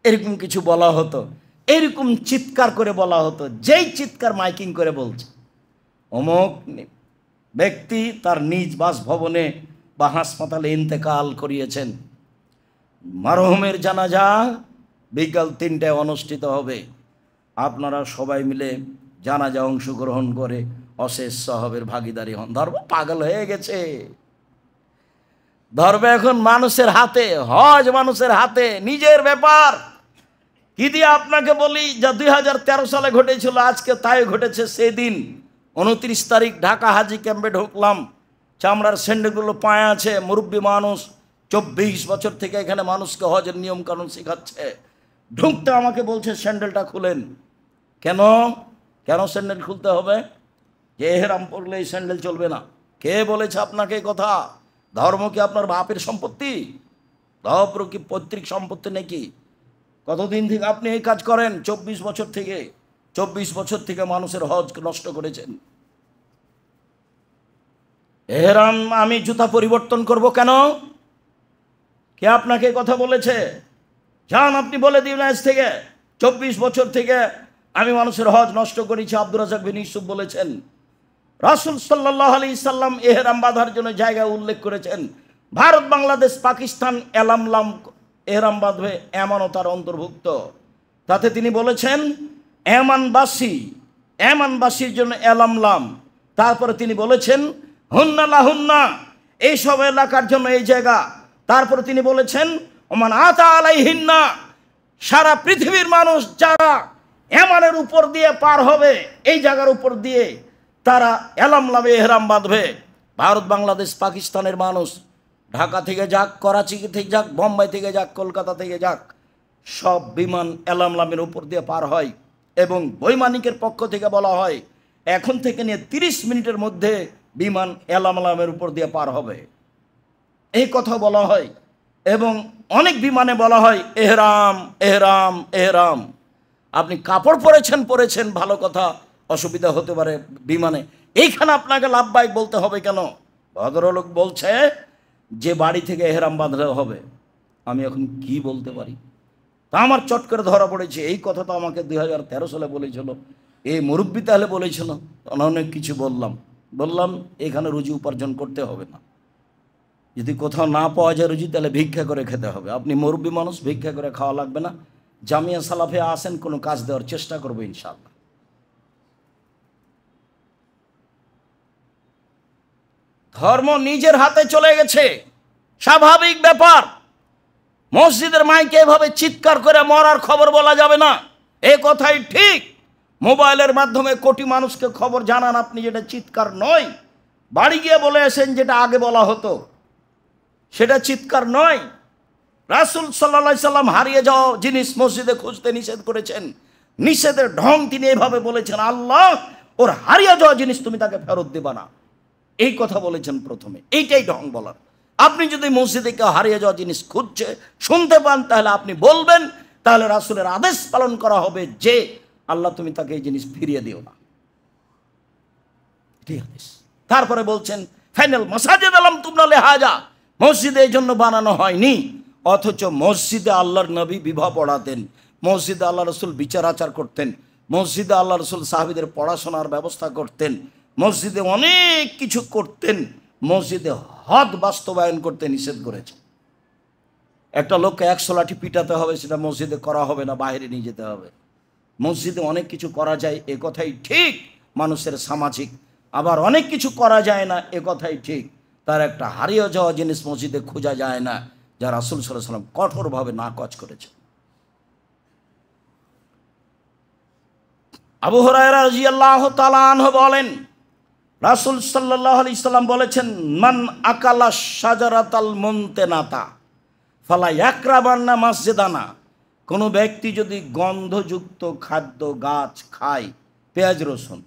এরকম কিছু বলা হতো। এরকম চিৎকার করে বলা হতো, যেই চিৎকার মাইকিং করে বলছে অমুক ব্যক্তি তার নিজ বাসভবনে বা হাসপাতালে ইন্তেকাল করিয়েছেন, মারহুমের জানাজা বিকাল 3টায় অনুষ্ঠিত হবে, আপনারা সবাই মিলে জানাজা অংশগ্রহণ করে অশেষ সওয়াবের ভাগীদারি হন। ধর্ম পাগল হয়ে গেছে, ধর্ম এখন মানুষের হাতে, হজ মানুষের হাতে, নিজের ব্যাপার। কি দিয়ে আপনাকে বলি, যা 2013 সালে ঘটেছিল আজকে তাই ঘটেছে। সেদিন 29 তারিখ ঢাকা হাজি ক্যাম্পে ঢুকলাম, চামড়ার স্যান্ডেলগুলো পায়ে আছে, মুরব্বী মানুষ 24 বছর থেকে এখানে মানুষকে হজের নিয়ম কানুন শেখাচ্ছে। ঢুকতে আমাকে বলছে স্যান্ডেলটা খুলেন। কেন কেন স্যান্ডেল খুলতে হবে? যে এহরাম পরলে এই স্যান্ডেল চলবে না। কে বলেছে আপনাকে কথা? ধর্ম কি আপনার বাপের সম্পত্তি? ধর্ম কি পৈতৃক সম্পত্তি নাকি? কতদিন থেকে আপনি এই কাজ করেন? 24 বছর থেকে। 24 বছর থেকে মানুষের হজ নষ্ট করেছেন। এহরাম আমি জুতা পরিবর্তন করব কেন? কে আপনাকে কথা বলেছে? যান আপনি বলে দিন আজ থেকে 24 বছর থেকে আমি মানুষের হজ নষ্ট করেছি। আব্দুর রাজ্জাক বিন ইউসুফ বলেছেন, রাসূল সাল্লাল্লাহু আলাইহি সাল্লাম এহরাম বাঁধার জন্য জায়গা উল্লেখ করেছেন। ভারত, বাংলাদেশ, পাকিস্তান এলামলাম এহরাম বাঁধবে, এমনও তার অন্তর্ভুক্ত। তাতে তিনি বলেছেন এমানবাসীর জন্য এলামলাম। তারপরে তিনি বলেছেন হুন্না লাহুন্না, এইসব এলাকার জন্য এই জায়গা। তারপরে তিনি বলেছেন ওমান আতা আলাইহিন্না, সারা পৃথিবীর মানুষ যারা এমানের উপর দিয়ে পার হবে, এই জায়গার উপর দিয়ে তারা এলামলামে এহরাম বাঁধবে। ভারত, বাংলাদেশ, পাকিস্তানের মানুষ ঢাকা থেকে যাক, করাচি থেকে যাক, বোম্বাই থেকে যাক, কলকাতা থেকে যাক, সব বিমান এলামলামের উপর দিয়ে পার হয়। এবং বৈমানিকের পক্ষ থেকে বলা হয় এখন থেকে নিয়ে 30 মিনিটের মধ্যে বিমান এলামলামের উপর দিয়ে পার হবে, এই কথা বলা হয়। এবং অনেক বিমানে বলা হয় এহরাম এহরাম এহরাম। আপনি কাপড় পরেছেন ভালো কথা, অসুবিধা হতে পারে বিমানে, এইখানে আপনাকে লাভবাহিক বলতে হবে কেন? ভদ্রলোক বলছে যে বাড়ি থেকে এহরাম বাঁধলে হবে। আমি এখন কি বলতে পারি? তা আমার চট করে ধরা পড়েছে। এই কথা তো আমাকে 2013 সালে বলেছিল, এই মুরব্বী তাহলে বলেছিল। অনেক কিছু বললাম এখানে রুজি উপার্জন করতে হবে না। যদি কোথাও না পাওয়া যায় রুজি, তাহলে ভিক্ষা করে খেতে হবে। আপনি মুরব্বী মানুষ, ভিক্ষা করে খাওয়া লাগবে না। জামিয়া সালাফে আসেন, কোনো কাজ দেওয়ার চেষ্টা করবো ইনশাআল্লাহ। ধর্ম নিজের হাতে চলে গেছে, স্বাভাবিক ব্যাপার। মসজিদের মাইকে এভাবে চিৎকার করে মরার খবর বলা যাবে না, এ কথাই ঠিক। মোবাইলের মাধ্যমে কোটি মানুষকে খবর জানান আপনি, যেটা চিৎকার নয়। বাড়ি গিয়ে বলে আসেন যেটা আগে বলা হতো, সেটা চিৎকার নয়। রাসূল সাল্লাল্লাহু আলাইহি সাল্লাম হারিয়ে যাওয়া জিনিস মসজিদে খুঁজতে নিষেধ করেছেন। নিষেধের ঢং তিনি এভাবে বলেছেন, আল্লাহ ওর হারিয়ে যাওয়া জিনিস তুমি তাকে ফেরত দেবা না, এই কথা বলেছেন প্রথমে। এইটাই ঢং বলার। আপনি যদি মসজিদে কেউ হারিয়ে যাওয়া জিনিস খুঁজছে শুনতে পান, তাহলে আপনি বলবেন, তাহলে রাসূলের আদেশ পালন করা হবে যে আল্লাহ তুমি তাকে এই জিনিস ফিরিয়ে দিও না, এটাই আদেশ। তারপরে বলছেন ফাইনাল মাসাজিদ আলাম তুবনা লেহাজা, মসজিদে এই জন্য বানানো হয়নি। অথচ মসজিদে আল্লাহর নবী বিবাহ পড়াতেন, মসজিদে আল্লাহ রসুল বিচার আচার করতেন, মসজিদে আল্লাহ রসুল সাহাবীদের পড়াশোনার ব্যবস্থা করতেন, মসজিদে অনেক কিছু করতেন। মসজিদে হদ বাস্তবায়ন করতে নিষেধ করেছে। একটা লোককে 100 লাঠি পিটাতে হবে, সেটা মসজিদে করা হবে না, বাইরে নিয়ে যেতে হবে। মসজিদে অনেক কিছু করা যায় এ কথাই ঠিক, মানুষের সামাজিক, আবার অনেক কিছু করা যায় না এ কথাই ঠিক। তার একটা হারিয়ে যাওয়া জিনিস মসজিদে খোঁজা যায় না, যা রাসূল সাল্লাল্লাহু আলাইহি ওয়াসাল্লাম কঠোরভাবে নাকচ করেছে। আবু হুরায়রা রাদিয়াল্লাহু তাআলা আনহু বলেন, রাসূল সাল্লাল্লাহু আলাইহি সাল্লাম বলেছেন, মান আকালা শাজারাতাল মুনতেনাতা ফালা ইয়াকরাবান্না মসজিদানা। কোনো ব্যক্তি যদি গন্ধযুক্ত খাদ্য গাছ খায়, পেঁয়াজ রসুন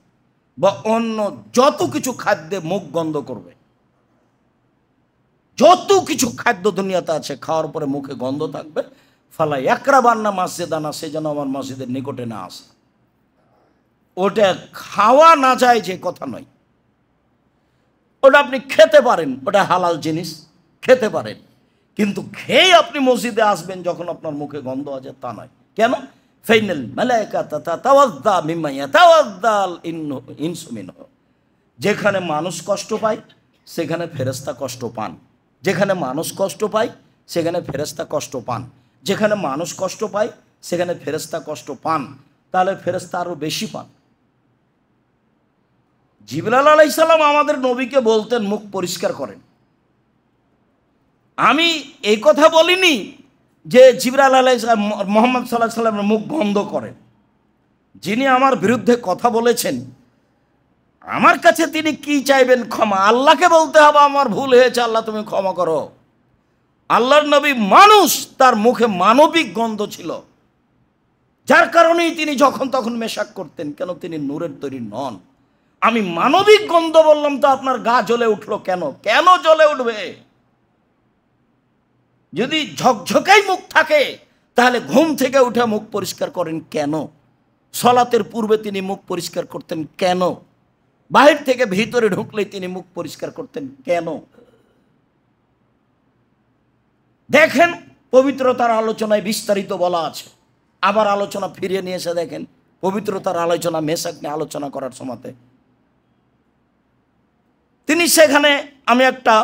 বা অন্য যত কিছু খাদ্যে মুখ গন্ধ করবে, যত কিছু খাদ্য দুনিয়াতে আছে খাওয়ার পরে মুখে গন্ধ থাকবে, ফালা ইয়াকরাবান্না মসজিদানা, সে যেন আমার মসজিদের নিকটে না আসে। ওটা খাওয়া না যায় যে কথা নয়, ওটা আপনি খেতে পারেন, ওটা হালাল জিনিস, খেতে পারেন, কিন্তু খেয়ে আপনি মসজিদে আসবেন যখন আপনার মুখে গন্ধ আছে তা নয়। কেন? ফাইনাল মালাইকাতা তাতাওয়াদ্দা মিম্মা ইয়াতাওয়াদ্দাল ইনসু মিনহু। যেখানে মানুষ কষ্ট পায় সেখানে ফেরেশতা কষ্ট পান, যেখানে মানুষ কষ্ট পায় সেখানে ফেরেশতা কষ্ট পান, যেখানে মানুষ কষ্ট পায় সেখানে ফেরেশতা কষ্ট পান, তাহলে ফেরেশতা আরো বেশি পান। জিবরাইল আলাইহিস সালাম আমাদের নবীকে বলতেন মুখ পরিষ্কার করেন। আমি এই কথা বলিনি যে জিবরাইল আলাইহিস সালাম মুহাম্মদ সাল্লাল্লাহু আলাইহি সাল্লামের মুখ বন্ধ করেন। যিনি আমার বিরুদ্ধে কথা বলেছেন, আমার কাছে তিনি কি চাইবেন? ক্ষমা। আল্লাহকে বলতে হবে আমার ভুল হয়েছে, আল্লাহ তুমি ক্ষমা করো। আল্লাহর নবী মানুষ, তার মুখে মানবিক গন্ধ ছিল, যার কারণেই তিনি যখন তখন মেশাক করতেন। কেন? তিনি নূরের তৈরি নন। আমি মানবিক গন্ধ বললাম তো আপনার গা জ্বলে উঠলো কেন? কেন জ্বলে উঠবে? যদি ঝকঝকাই মুখ থাকে তাহলে ঘুম থেকে উঠে মুখ পরিষ্কার করেন কেন? সলাতের পূর্বে তিনি মুখ পরিষ্কার করতেন কেন? বাহির থেকে ভিতরে ঢুকলে তিনি মুখ পরিষ্কার করতেন কেন? দেখেন, পবিত্রতার আলোচনায় বিস্তারিত বলা আছে। আবার আলোচনা ফিরিয়ে নিয়ে এসে দেখেন পবিত্রতার আলোচনা মেশাক নিয়ে আলোচনা করার সময়তে তিনি সেখানে, আমি একটা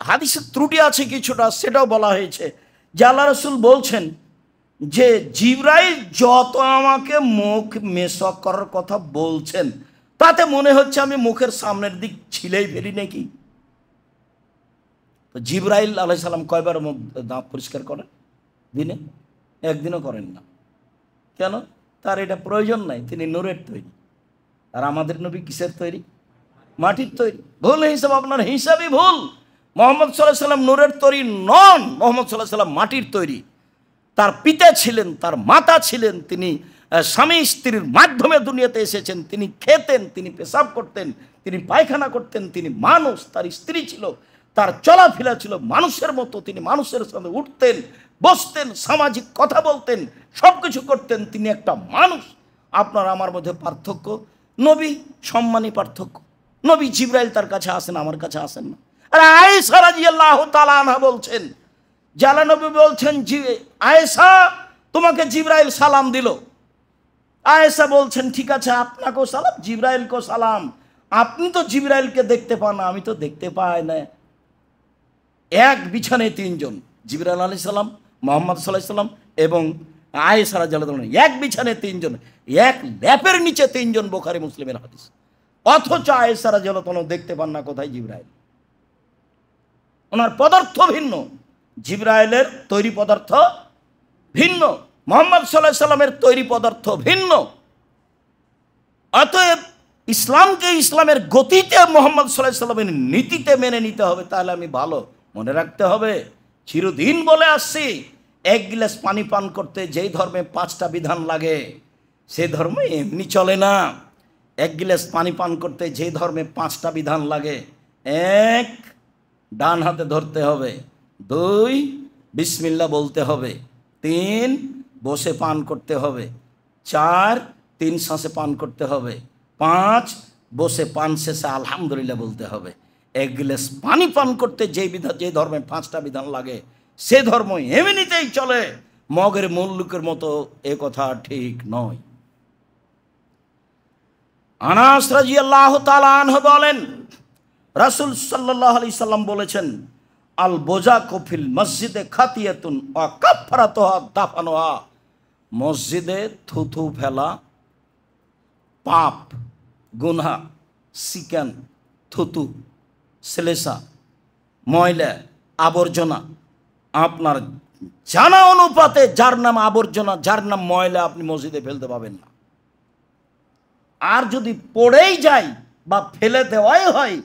হাদিসের ত্রুটি আছে কিছুটা, সেটাও বলা হয়েছে যে আল্লাহ রাসূল বলছেন যে জিবরাইল যত আমাকে মুখ মেশক করার কথা বলছেন তাতে মনে হচ্ছে আমি মুখের সামনের দিক ছিলেই ফেলি নাকি। তো জিবরাইল আলাইহিস সালাম কয়বার মুখ দাঁত পরিষ্কার করেন? দিনে? একদিনও করেন না। কেন? তার এটা প্রয়োজন নাই, তিনি নূরের তৈরি। আর আমাদের নবী কিসের তৈরি? মাটির তৈরি। ভুল হিসাব, আপনার হিসাবই ভুল। মুহাম্মদ সাল্লাল্লাহু আলাইহি সাল্লাম নূরের তৈরি নন, মুহাম্মদ সাল্লাল্লাহু আলাইহি সাল্লাম মাটির তৈরি। তার পিতা ছিলেন, তার মাতা ছিলেন, তিনি স্বামী স্ত্রীর মাধ্যমে দুনিয়াতে এসেছেন, তিনি খেতেন, তিনি পেশাব করতেন, তিনি পায়খানা করতেন, তিনি মানুষ, তার স্ত্রী ছিল, তার চলাফেরা ছিল মানুষের মতো, তিনি মানুষের সাথে উঠতেন বসতেন, সামাজিক কথা বলতেন, সব কিছু করতেন, তিনি একটা মানুষ। আপনার আমার মধ্যে পার্থক্য, নবী সম্মানী পার্থক্য। নবী জিবরাইল তার কাছে আসেন, আমার কাছে আসেন না। আর আয়েশা রাদিয়াল্লাহু তাআলা আনহা বলছেন, জালা নবী বলছেন, আয়েশা তোমাকে জিবরাইল সালাম দিল। আয়েশা বলছেন, ঠিক আছে আপনাকেও সালাম, জিবরাইলকেও সালাম। আপনি তো জিবরাইলকে দেখতে পান না, আমি তো দেখতে পাই না। এক বিছানায় তিনজন, জিবরাইল আলাইহিস সালাম, মুহাম্মদ সাল্লাল্লাহু আলাইহি সাল্লাম এবং আয়েশা রাদিয়াল্লাহু তাআলা, এক বিছানায় তিনজন, এক ল্যাপের নিচে তিনজন, বুখারী মুসলিমের হাদিস। অথচ আয়েশা রাদিয়াল্লাহু তাআলা দেখতে পান না কোথায় জিবরাইল। ওনার পদার্থ ভিন্ন, জিবরাইলের তৈরি পদার্থ ভিন্ন, মুহাম্মদ সাল্লাল্লাহু আলাইহি সাল্লামের তৈরি পদার্থ ভিন্ন। অতএব ইসলামকে ইসলামের গতিতে, মুহাম্মদ সাল্লাল্লাহু আলাইহি সাল্লামের নীতিতে মেনে নিতে হবে, তাহলে আমি ভালো। মনে রাখতে হবে, চিরদিন বলে আসছি, এক গ্লাস পানি পান করতে যেই ধর্মে 5টা বিধান লাগে সেই ধর্মে এমনি চলে না। এক গ্লাস পানি পান করতে যেই ধর্মে 5টা বিধান লাগে, 1 ডান হাতে ধরতে হবে, 2 বিসমিল্লাহ বলতে হবে, 3 বসে পান করতে হবে, 4 3 শ্বাসে পান করতে হবে, 5 বসে পান শেষে আলহামদুলিল্লাহ বলতে হবে। এক গ্লাস পানি পান করতে যে ধর্মে 5টা বিধান লাগে সে ধর্ম এমনিতেই চলে, মগের মুল্লুকের মতো, এ কথা ঠিক নয়। আনাস রাদিয়াল্লাহু তাআলা আনহু বলেন, রাসূল সাল্লাল্লাহু আলাইহি সাল্লাম বলেছেন, আল বোজা কফিল মসজিদে খাতিয়াতুন ওয়া কাফারাতুহা দাফানুহা। মসজিদে থুথু ফেলা পাপ, গুনহা, চিকেন, থুতু, শ্লেষা, ময়লা, আবর্জনা, আপনার জানা অনুপাতে যার নাম আবর্জনা, যার নাম ময়লা আপনি মসজিদে ফেলতে পাবেন না। আর যদি পড়েই যায় বা ফেলে দেওয়াই হয়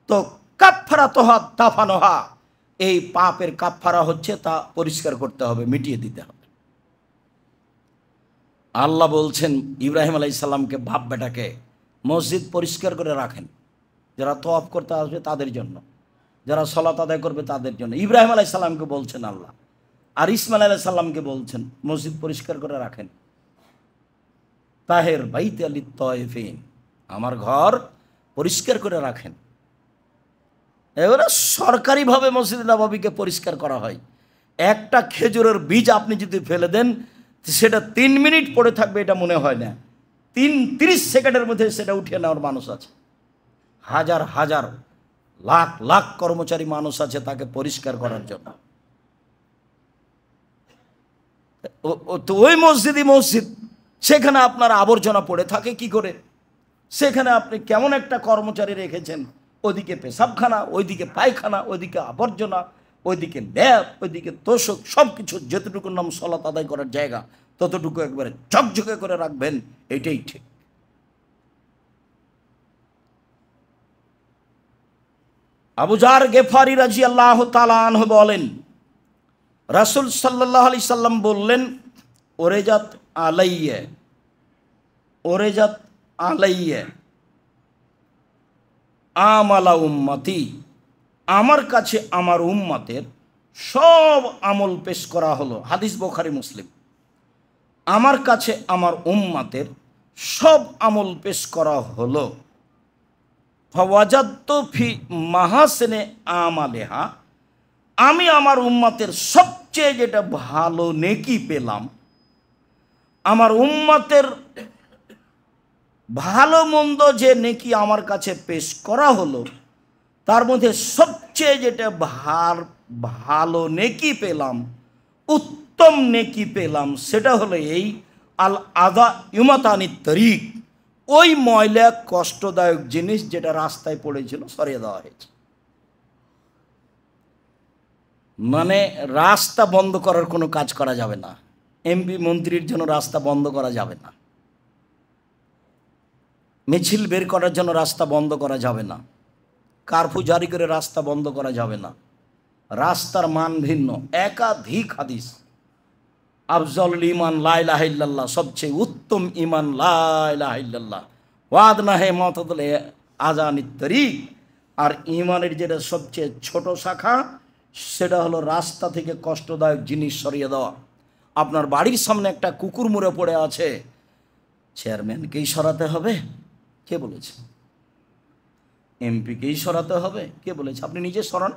তো কাফফারা তোহা দাফানোহা, এই পাপের কাফফারা হচ্ছে তা পরিষ্কার করতে হবে, মিটিয়ে দিতে হবে। আল্লাহ বলছেন ইব্রাহিম আলাইহিস সালামকে, বাপ বেটাকে মসজিদ পরিষ্কার করে রাখেন, যারা তওয়াফ করতে আসবে তাদের জন্য, যারা সালাত আদায় করবে তাদের জন্য। ইব্রাহিম আলাইহিস সালামকে বলছেন আল্লাহ, আর ইসমাইল আলাইহিস সালামকে বলছেন মসজিদ পরিষ্কার করে রাখেন। তাহের বাইতে আলি তয়ফিন, আমার ঘর পরিষ্কার করে রাখেন। এবারে সরকারিভাবে মসজিদ নববীকে পরিষ্কার করা হয়। একটা খেজুরের বীজ আপনি যদি ফেলে দেন সেটা 3 মিনিট পড়ে থাকবে এটা মনে হয় না, 30 সেকেন্ডের মধ্যে সেটা উঠিয়ে নেওয়ার মানুষ আছে। হাজার হাজার লাখ লাখ কর্মচারী মানুষ আছে তাকে পরিষ্কার করার জন্য। তো ওই মসজিদই মসজিদ, সেখানে আপনার আবর্জনা পড়ে থাকে কি করে? সেখানে আপনি কেমন একটা কর্মচারী রেখেছেন, ওদিকে পেশাবখানা, ওইদিকে পায়খানা, ওইদিকে আবর্জনা, ওইদিকে ল্যাব, ওইদিকে তোষক, সব কিছু যতটুকুর নাম সালাত আদায় করার জায়গা ততটুকু একবারে ঝকঝকে করে রাখবেন, এটাই ঠিক। আবু যার গেফারি রাদিয়াল্লাহু তাআলা আনহু বলেন, রাসূল সাল্লাল্লাহু আলাইহি সাল্লাম বললেন, ওরেজাত আলাইয়া, ওরেজাত আলাইয়া আমালা উম্মতি, আমার কাছে আমার উম্মতের সব আমল পেশ করা হলো। হাদিস বুখারী মুসলিম। আমার কাছে আমার উম্মতের সব আমল পেশ করা হলো। ফাওয়াজাদতু ফি মাহাসিনে আমালিহা, আমি আমার উম্মতের সবচেয়ে যেটা ভালো নেকি পেলাম, আমার উম্মতের ভালো মন্দ যে নেকি আমার কাছে পেশ করা হলো তার মধ্যে সবচেয়ে যেটা ভালো নেকি পেলাম, উত্তম নেকি পেলাম, সেটা হলো এই আল আদা ইউমাতানি তরিক, ওই ময়লা কষ্টদায়ক জিনিস যেটা রাস্তায় পড়েছিল সরিয়ে দেওয়া হয়েছে। মানে রাস্তা বন্ধ করার কোনো কাজ করা যাবে না, এমপি মন্ত্রীর জন্য রাস্তা বন্ধ করা যাবে না, মিছিল বের করার জন্য রাস্তা বন্ধ করা যাবে না, কারফিউ জারি করে রাস্তা বন্ধ করা যাবে না। রাস্তার মান ভিন্ন। একাধিক হাদিস, আফজলুল ঈমান লা ইলাহা ইল্লাল্লাহ, সবচেয়ে উত্তম ঈমান লা ইলাহা ইল্লাল্লাহ, ওয়াদনাহে মাতাদুল আজানিত তরিক, আর ঈমানের যেটা সবচেয়ে ছোট শাখা সেটা হলো রাস্তা থেকে কষ্টদায়ক জিনিস সরিয়ে দেওয়া। আপনার বাড়ির সামনে একটা কুকুর মরে পড়ে আছে, চেয়ারম্যানকেই সরাতে হবে? কে বলেছে? এমপিকেই সরাতে হবে? কে বলেছে? আপনি নিজে সরান,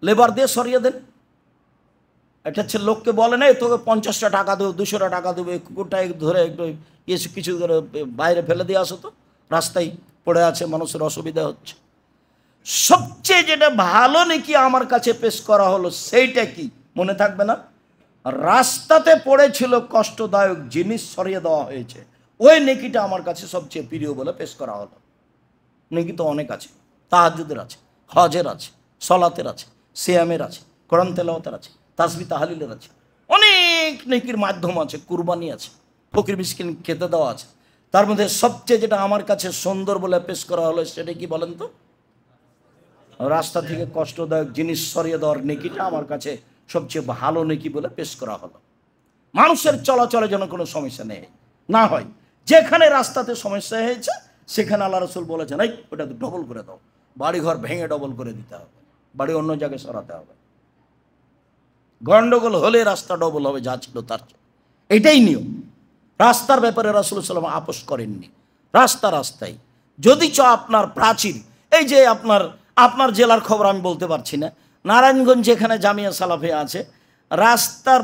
লেবার দিয়ে সরিয়ে দেন। একটা লোককে বলে নাই তোকে 50টা টাকা দেবো, 200টা টাকা দেবো, কুকুরটা ধরে একটু কিছু করে বাইরে ফেলে দিয়ে আসো তো, রাস্তায় পড়ে আছে, মানুষের অসুবিধা হচ্ছে। সবচেয়ে যেটা ভালো নাকি আমার কাছে পেশ করা হলো সেইটা কি মনে থাকবে না? রাস্তাতে পড়েছিল কষ্টদায়ক জিনিস সরিয়ে দেওয়া হয়েছে, ওই নেকিটা আমার কাছে সবচেয়ে প্রিয় বলে পেশ করা হলো। নেকি তো অনেক আছে, তাহাজ্জুদের আছে, হজের আছে, সলাতের আছে, সিয়ামের আছে, কোরআন তেলাওয়াতের আছে, তাসবিহ তাহলিলের আছে, অনেক নেকির মাধ্যম আছে, কুরবানি আছে, ফকির মিসকিন খেতে দেওয়া আছে। তার মধ্যে সবচেয়ে যেটা আমার কাছে সুন্দর বলে পেশ করা হলো সেটা কি বলেন তো? রাস্তা থেকে কষ্টদায়ক জিনিস সরিয়ে দেওয়ার নেকিটা আমার কাছে সবচেয়ে ভালো নেকি বলে পেশ করা হলো। মানুষের চলাচলে যেন কোনো সমস্যা নেই না হয়। যেখানে রাস্তাতে সমস্যা হয়েছে সেখানে আল্লাহ রাসূল বলেছেন, এই ওটা ডবল করে দাও, বাড়িঘর ভেঙে ডবল করে দিতে হবে, বাড়ি অন্য জায়গায় সরাতে হবে। গন্ডগোল হলে রাস্তা ডবল হবে, যা ছিল তার, এটাই নিয়ম। রাস্তার ব্যাপারে রাসূল সাল্লাল্লাহু আলাইহি ওয়াসাল্লাম আপোষ করেননি। রাস্তা রাস্তায় যদি আপনার প্রাচীর, এই যে আপনার জেলার খবর আমি বলতে পারছি না, নারায়ণগঞ্জ যেখানে জামিয়া সালাফিয়া আছে, রাস্তার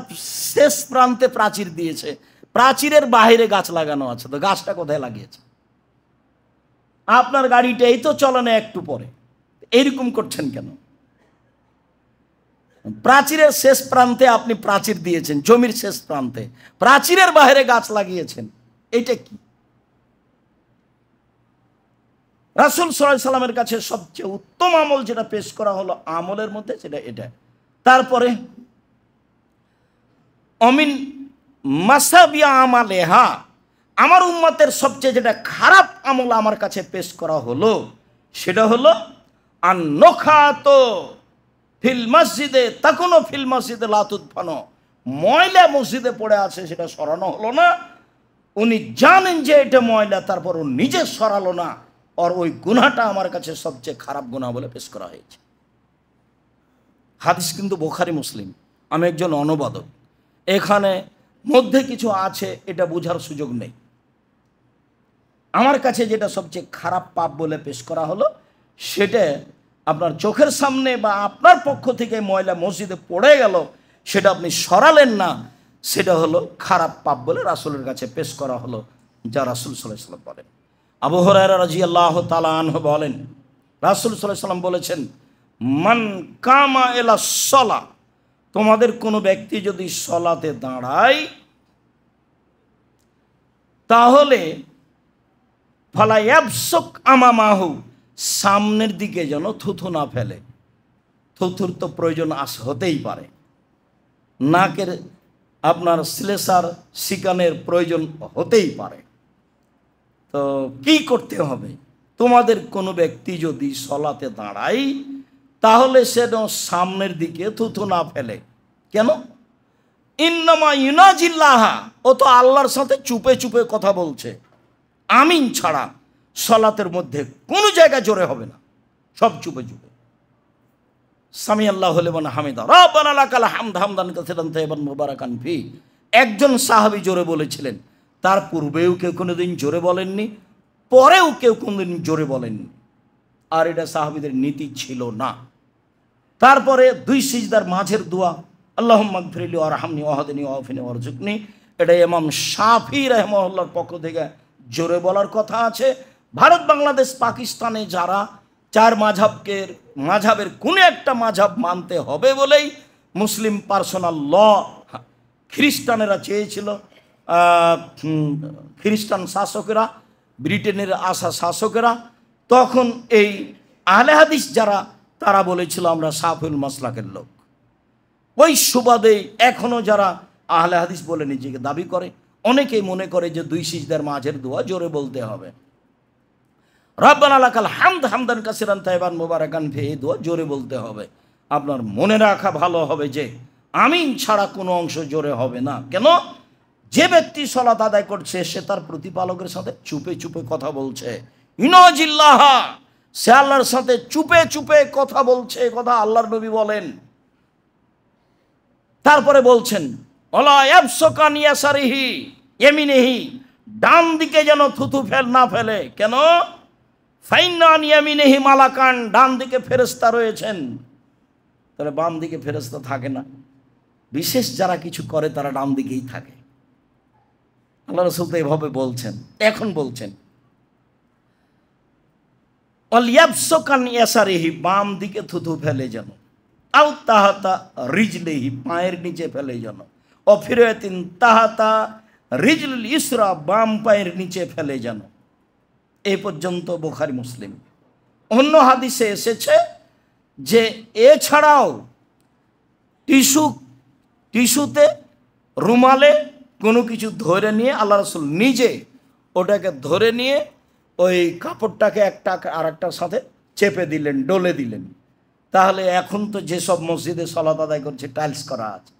শেষ প্রান্তে প্রাচীর দিয়েছে, প্রাচীরের বাইরে গাছ লাগানো আছে, তো গাছটা কোথায় লাগিয়েছে? আপনার গাড়িটা এই তো চলে না একটু পরে, এরকম করছেন কেন? প্রাচীরের শেষ প্রান্তে আপনি প্রাচীর দিয়েছেন, জমির শেষ প্রান্তে প্রাচীরের বাইরে গাছ লাগিয়েছেন, এটা কি? রাসূল সাল্লাল্লাহু আলাইহি সাল্লামের কাছে সবচেয়ে উত্তম আমল যেটা পেশ করা হলো আমলের মধ্যে, সেটা এটা। তারপরে অমিন মাসাবিয়া আমালেহা, আমার উম্মতের সবচেয়ে যেটা খারাপ আমল আমার কাছে পেশ করা হলো সেটা হলো আন-নখাতো ফিল মসজিদে তাকুনো ফিল মসজিদে লা তুদফানো, ময়লা মসজিদে পড়ে আছে সেটা সরানো হলো না। উনি জানেন যে এটা ময়লা, তারপর ও নিজে সরালো না, আর ওই গুনাহটা আমার কাছে সবচেয়ে খারাপ গুনাহ বলে পেশ করা হয়েছে। হাদিস কিন্তু বুখারী মুসলিম। আমি একজন অনুবাদক, এখানে মধ্যে কিছু আছে এটা বোঝার সুযোগ নেই। আমার কাছে যেটা সবচেয়ে খারাপ পাপ বলে পেশ করা হলো সেটা আপনার চোখের সামনে বা আপনার পক্ষ থেকে ময়লা মসজিদে পড়ে গেল, সেটা আপনি সরালেন না, সেটা হলো খারাপ পাপ বলে রাসূলের কাছে পেশ করা হলো, যা রাসূল সাল্লাল্লাহু আলাইহি ওয়াসাল্লাম বলেন। আবু হুরায়রা রাদিয়াল্লাহু তাআলা আনহু বলেন, রাসূল সাল্লাল্লাহু আলাইহি ওয়াসাল্লাম বলেছেন, মান কামা ইলা সলা, তোমাদের কোনো ব্যক্তি যদি সলাতে দাঁড়ায় তাহলে ফালা ইয়াবসুক আমামাহু, সামনের দিকে যেন থুথু না ফেলে। থুথুর তো প্রয়োজন হতেই পারে, নাকের আপনার শ্লেষার শিকানের প্রয়োজন হতেই পারে। তো কি করতে হবে? তোমাদের কোনো ব্যক্তি যদি সলাতে দাঁড়ায় তাহলে সে সামনের দিকে থুথু না ফেলে। কেন? ইন্নামা ইউনাজিল্লাহা, ও তো আল্লাহর সাথে চুপে চুপে কথা বলছে। আমিন ছাড়া সলাতের মধ্যে কোনো জায়গায় জোরে হবে না, সব চুপে চুপে। সামি আল্লাহু লিমান হামিদা রাব্বানা লাকাল হামদ হামদান কাসীরান তাইয়িবান মুবারাকান ফি, একজন সাহাবী জোরে বলেছিলেন, তার পূর্বেও কেউ কোনোদিন জোরে বলেননি, পরেও কেউ কোনোদিন জোরে বলেননি, আর এটা সাহাবীদের নীতি ছিল না। তারপরে দুই সিজদার মাঝের দোয়া, আল্লাহুম্মা গফিরলি ওয়ারহামনি ওয়াহদিনি ওয়াআফিনি ওয়ারযুকনি, এটা ইমাম শাফি রাহিমাহুল্লাহর পক্ষ থেকে জোরে বলার কথা আছে। ভারত, বাংলাদেশ, পাকিস্তানে যারা চার মাঝহাবের কোনো একটা মাঝহাব মানতে হবে বলেই মুসলিম পার্সোনাল ল খ্রিস্টানেরা চেয়েছিল, খ্রিস্টান শাসকেরা, ব্রিটেনের আসা শাসকেরা, তখন এই আহলে হাদিস যারা, তারা বলেছিল আমরা সাফুল মাসলাকের লোক। ওই সুবাদে এখনও যারা আহলে হাদিস বলে নিজেকে দাবি করে, অনেকেই মনে করে যে দুই সিজদার মাঝের দোয়া জোরে বলতে হবে। রাব্বানা লাকাল হামদ হামদান কাসীরান তাইয়িবান মুবারাকান ফি, এই দোয়া জোরে বলতে হবে। আপনার মনে রাখা ভালো হবে যে আমিন ছাড়া কোনো অংশ জোরে হবে না। কেন? যে ব্যক্তি সালাত আদায় করছে সে তার প্রতিপালকের সাথে চুপে চুপে কথা বলছে। ইনাজিল্লাহা, সে আল্লাহর সাথে চুপে চুপে কথা বলছে, কথা আল্লাহর নবী বলেন। তারপরে বলছেন ওয়ালা ইয়াবসুকান ইয়াসারিহি ইয়ামিনিহি, ডান দিকে যেন থুথু না ফেলে। কেন? ফাইন্না আন ইয়ামিনিহি মালাকান, ডান দিকে ফেরেশতা রয়েছেন। তাহলে বাম দিকে ফেরেশতা থাকে না, বিশেষ যারা কিছু করে তারা ডান দিকেই থাকে। আল্লাহ রাসূল তো এভাবে বলছেন। এখন বলছেন ওয়াল ইয়াবসুকান ইয়াসারিহি, বাম দিকে থুথু ফেলে যেন, আও তাহাতা রিজলিহি, পায়ের নিচে ফেলে যেন, অফিরাতিন তাহাতা রিজলুল ইসরা, বাম পায়ের নিচে ফেলে যেন। এই পর্যন্ত বুখারী মুসলিম। অন্য হাদিসে এসেছে যে এছাড়াও টিস্যুতে, রুমালে কোনো কিছু ধরে নিয়ে আল্লাহ রাসূল নিজে ওটাকে ধরে নিয়ে ওই কাপড়টাকে একটা আর একটার সাথে চেপে দিলেন, ডলে দিলেন। তাহলে এখন তো যেসব মসজিদে সালাত আদায় করছে টাইলস করা আছে,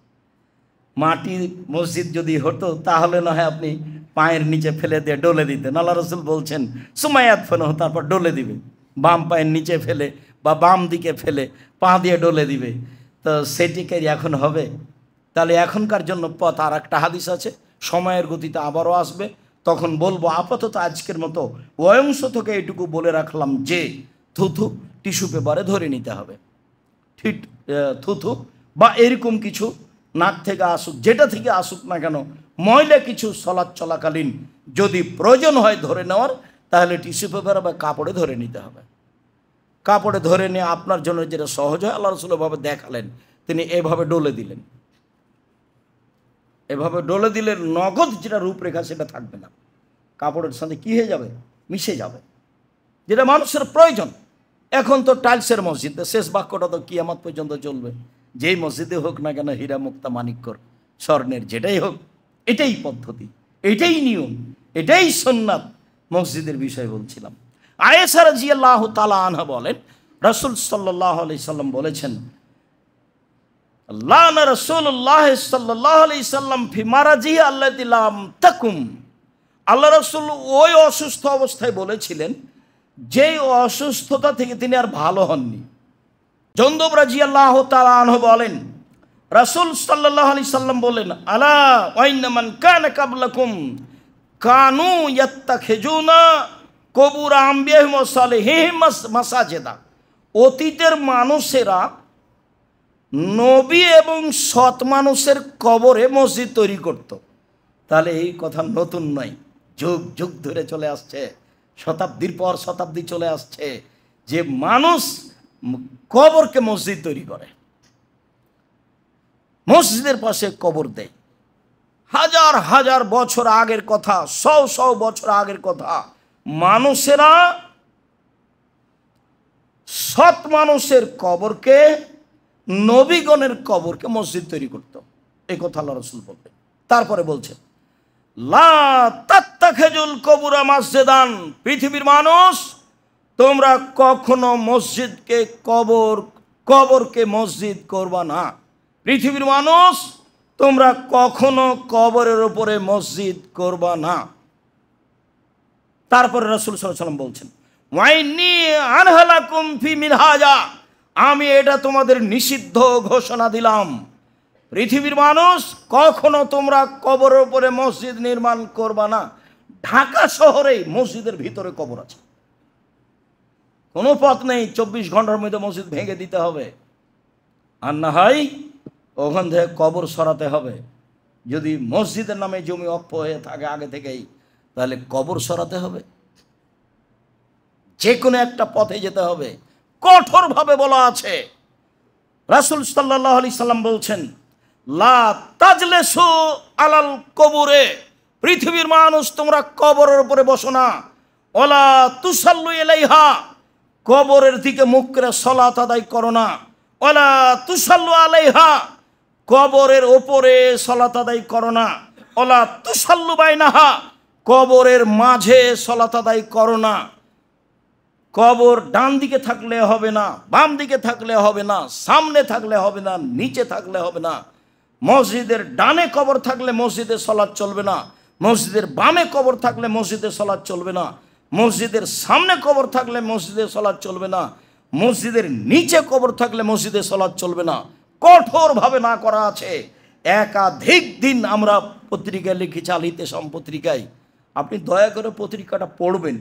মাটির মসজিদ যদি হতো তাহলে না হয় আপনি পায়ের নিচে ফেলে দিয়ে ডলে দিতেন। আল্লাহ রাসূল বলছেন সুমায়াত ফেনো, তারপর ডলে দিবে, বাম পায়ের নিচে ফেলে বা বাম দিকে ফেলে পা দিয়ে ডলে দিবে। তো সেটিকে এখন হবে? তাহলে এখনকার জন্য পথ আর একটা হাদিস আছে, সময়ের গতিতে আবারও আসবে, তখন বলবো। আপাতত আজকের মতো অংশ থেকে এটুকু বলে রাখলাম যে থুথু টিস্যু পেপারে ধরে নিতে হবে। ঠিক থুথু বা এরকম কিছু নাক থেকে আসুক, যেটা থেকে আসুক না কেন, ময়লা কিছু সলাৎ চলাকালীন যদি প্রয়োজন হয় ধরে নেওয়ার, তাহলে টিস্যু পেপার বা কাপড়ে ধরে নিতে হবে। কাপড়ে ধরে নিয়ে আপনার জন্য যেটা সহজ হয়, আল্লাহ রাসূল ভাবে দেখালেন তিনি এভাবে ডলে দিলেন, এভাবে ডলে দিলে নগদ যেটা রূপরেখা সেটা থাকবে না, কাপড়ের সাথে কি হয়ে যাবে, মিশে যাবে, যেটা মানুষের প্রয়োজন। এখন তো টাইলসের মসজিদ, শেষ বাক্যটা তো কিয়ামত পর্যন্ত চলবে, যেই মসজিদে হোক না কেন হীরা মুক্তা মানিক্যর স্বর্ণের, যেটাই হোক, এটাই পদ্ধতি, এটাই নিয়ম, এটাই সুন্নাত। মসজিদের বিষয় বলছিলাম। আয়েশা রাদিয়াল্লাহু তাআলা আনহা বলেন, রাসূল সাল্লাল্লাহু আলাইহি সাল্লাম বলেছেন, লানা রাসূলুল্লাহ সাল্লাল্লাহু আলাইহি সাল্লাম ফি মারাজিহি আল্লাতী লাম তাকুম। আল্লাহ রাসূল ওই অসুস্থ অবস্থায় বলেছিলেন যেই অসুস্থতা থেকে তিনি আর ভালো হননি। জুনদুব রাদিয়াল্লাহু তাআলা আনহু বলেন, রাসূল সাল্লাল্লাহু আলাইহি সাল্লাম বলেন, আলা ওয়া ইন্না মান কানা ক্বাবলাকুম কানু ইয়াত্তাখিজুনা কবুর আম্বিয়াহিম ওয়া সালিহিম মাসাজিদা। অতীতের মানুষেরা নবী এবং সৎ মানুষের কবরে মসজিদ তৈরি করত। তাহলে এই কথা নতুন নয়, যুগ যুগ ধরে চলে আসছে, শতাব্দীর পর শতাব্দী চলে আসছে যে মানুষ কবরকে মসজিদ তৈরি করে, মসজিদের পাশে কবর দেয়। হাজার হাজার বছর আগের কথা, শও শও বছর আগের কথা, মানুষেরা সৎ মানুষের কবরকে, নবীগণের কবরকে মসজিদ তৈরি করত। এই কথা আল্লাহ রাসূল বলবেন। তারপরে বলছেন, লা তাত্তাখিজুল কবুরা মাসজিদান। পৃথিবীর মানুষ, তোমরা কখনো মসজিদকে কবরকে মসজিদ করবা না। পৃথিবীর মানুষ, তোমরা কখনো কবরের উপরে মসজিদ করবা না। তারপরে রাসূল সাল্লাল্লাহু আলাইহি ওয়াসাল্লাম বলছেন, ওয়াইন্নী আনহালাকুম ফি মিনহাজা। আমি এটা তোমাদের নিষিদ্ধ ঘোষণা দিলাম। পৃথিবীর মানুষ, কখনো তোমরা কবরের উপরে মসজিদ নির্মাণ করবা না। ঢাকা শহরে মসজিদের ভিতরে কবর আছে, কোনো পথ নেই 24 ঘন্টার মধ্যে মসজিদ ভেঙে দিতে হবে, আর না হয় ওখান থেকে কবর সরাতে হবে। যদি মসজিদের নামে জমি অক্ষ হয়ে থাকে আগে থেকেই, তাহলে কবর সরাতে হবে, যে কোনো একটা পথে যেতে হবে। কঠোরভাবে বলা আছে। রাসূল সাল্লাল্লাহু আলাইহি সাল্লাম বলছেন, লা তাজলিসু আলাল কবরে। পৃথিবীর মানুষ, তোমরা কবরের উপরে বসো না। ওয়ালা তুসাল্লু ইলাইহা। কবরের দিকে মুখ করে সালাত আদায় করো না। ওয়ালা তুসাল্লু আলাইহা। কবরের উপরে সালাত আদায় করো না। ওয়ালা তুসাল্লু বাইনাহা। কবরের মাঝে সালাত আদায় করো না। কবর ডান দিকে থাকলে হবে না, বাম দিকে থাকলে হবে না, সামনে থাকলে হবে না, নিচে থাকলে হবে না। মসজিদের ডানে কবর থাকলে মসজিদে সালাত চলবে না, মসজিদের বামে কবর থাকলে মসজিদে সালাত চলবে না, মসজিদের সামনে কবর থাকলে মসজিদে সালাত চলবে না, মসজিদের নিচে কবর থাকলে মসজিদে সালাত চলবে না। কঠোরভাবে না করা আছে। একাধিক দিন আমরা পত্রিকায় লিখেছি, আল ইতিসাম পত্রিকায়। আপনি দয়া করে পত্রিকাটা পড়বেন।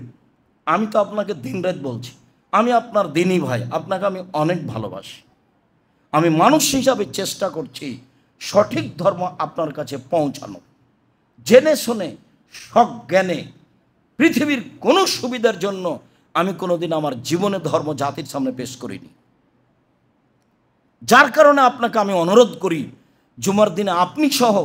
আমি তো আপনাকে দিনরাত বলছি, আমি আপনার দিনী ভাই, আপনাকে আমি অনেক ভালোবাসি। আমি মানুষ হিসাবে চেষ্টা করছি সঠিক ধর্ম আপনার কাছে পৌঁছানো, জেনে শুনে সজ্ঞানে। পৃথিবীর কোনো সুবিধার জন্য আমি কোনোদিন আমার জীবনে ধর্ম জাতির সামনে পেশ করিনি। যার কারণে আপনাকে আমি অনুরোধ করি, জুমার দিনে আপনি সহ,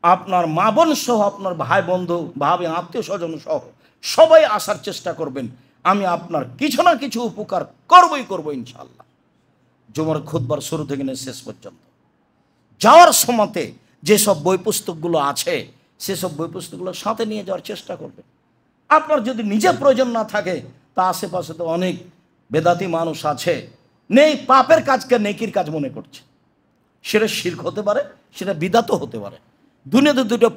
আপনার মা বোন সহ, আপনার ভাই বন্ধু ভাবে আত্মীয় স্বজন সহ সবাই আসার চেষ্টা করবেন। আমি আপনার কিছু না কিছু উপকার করবই ইনশাআল্লাহ, জুমার খুতবার শুরু থেকে নিয়ে শেষ পর্যন্ত। যাওয়ার সময়তে যেসব বই পুস্তকগুলো আছে, সেসব বই পুস্তকগুলো সাথে নিয়ে যাওয়ার চেষ্টা করবেন। আপনার যদি নিজের প্রয়োজন না থাকে, তা আশেপাশে তো অনেক বেদাতি মানুষ আছে, নেই পাপের কাজকে নেকির কাজ মনে করছে। সেটা শিরক হতে পারে, সেটা বিদাতও হতে পারে। দুনিয়াতে দুটো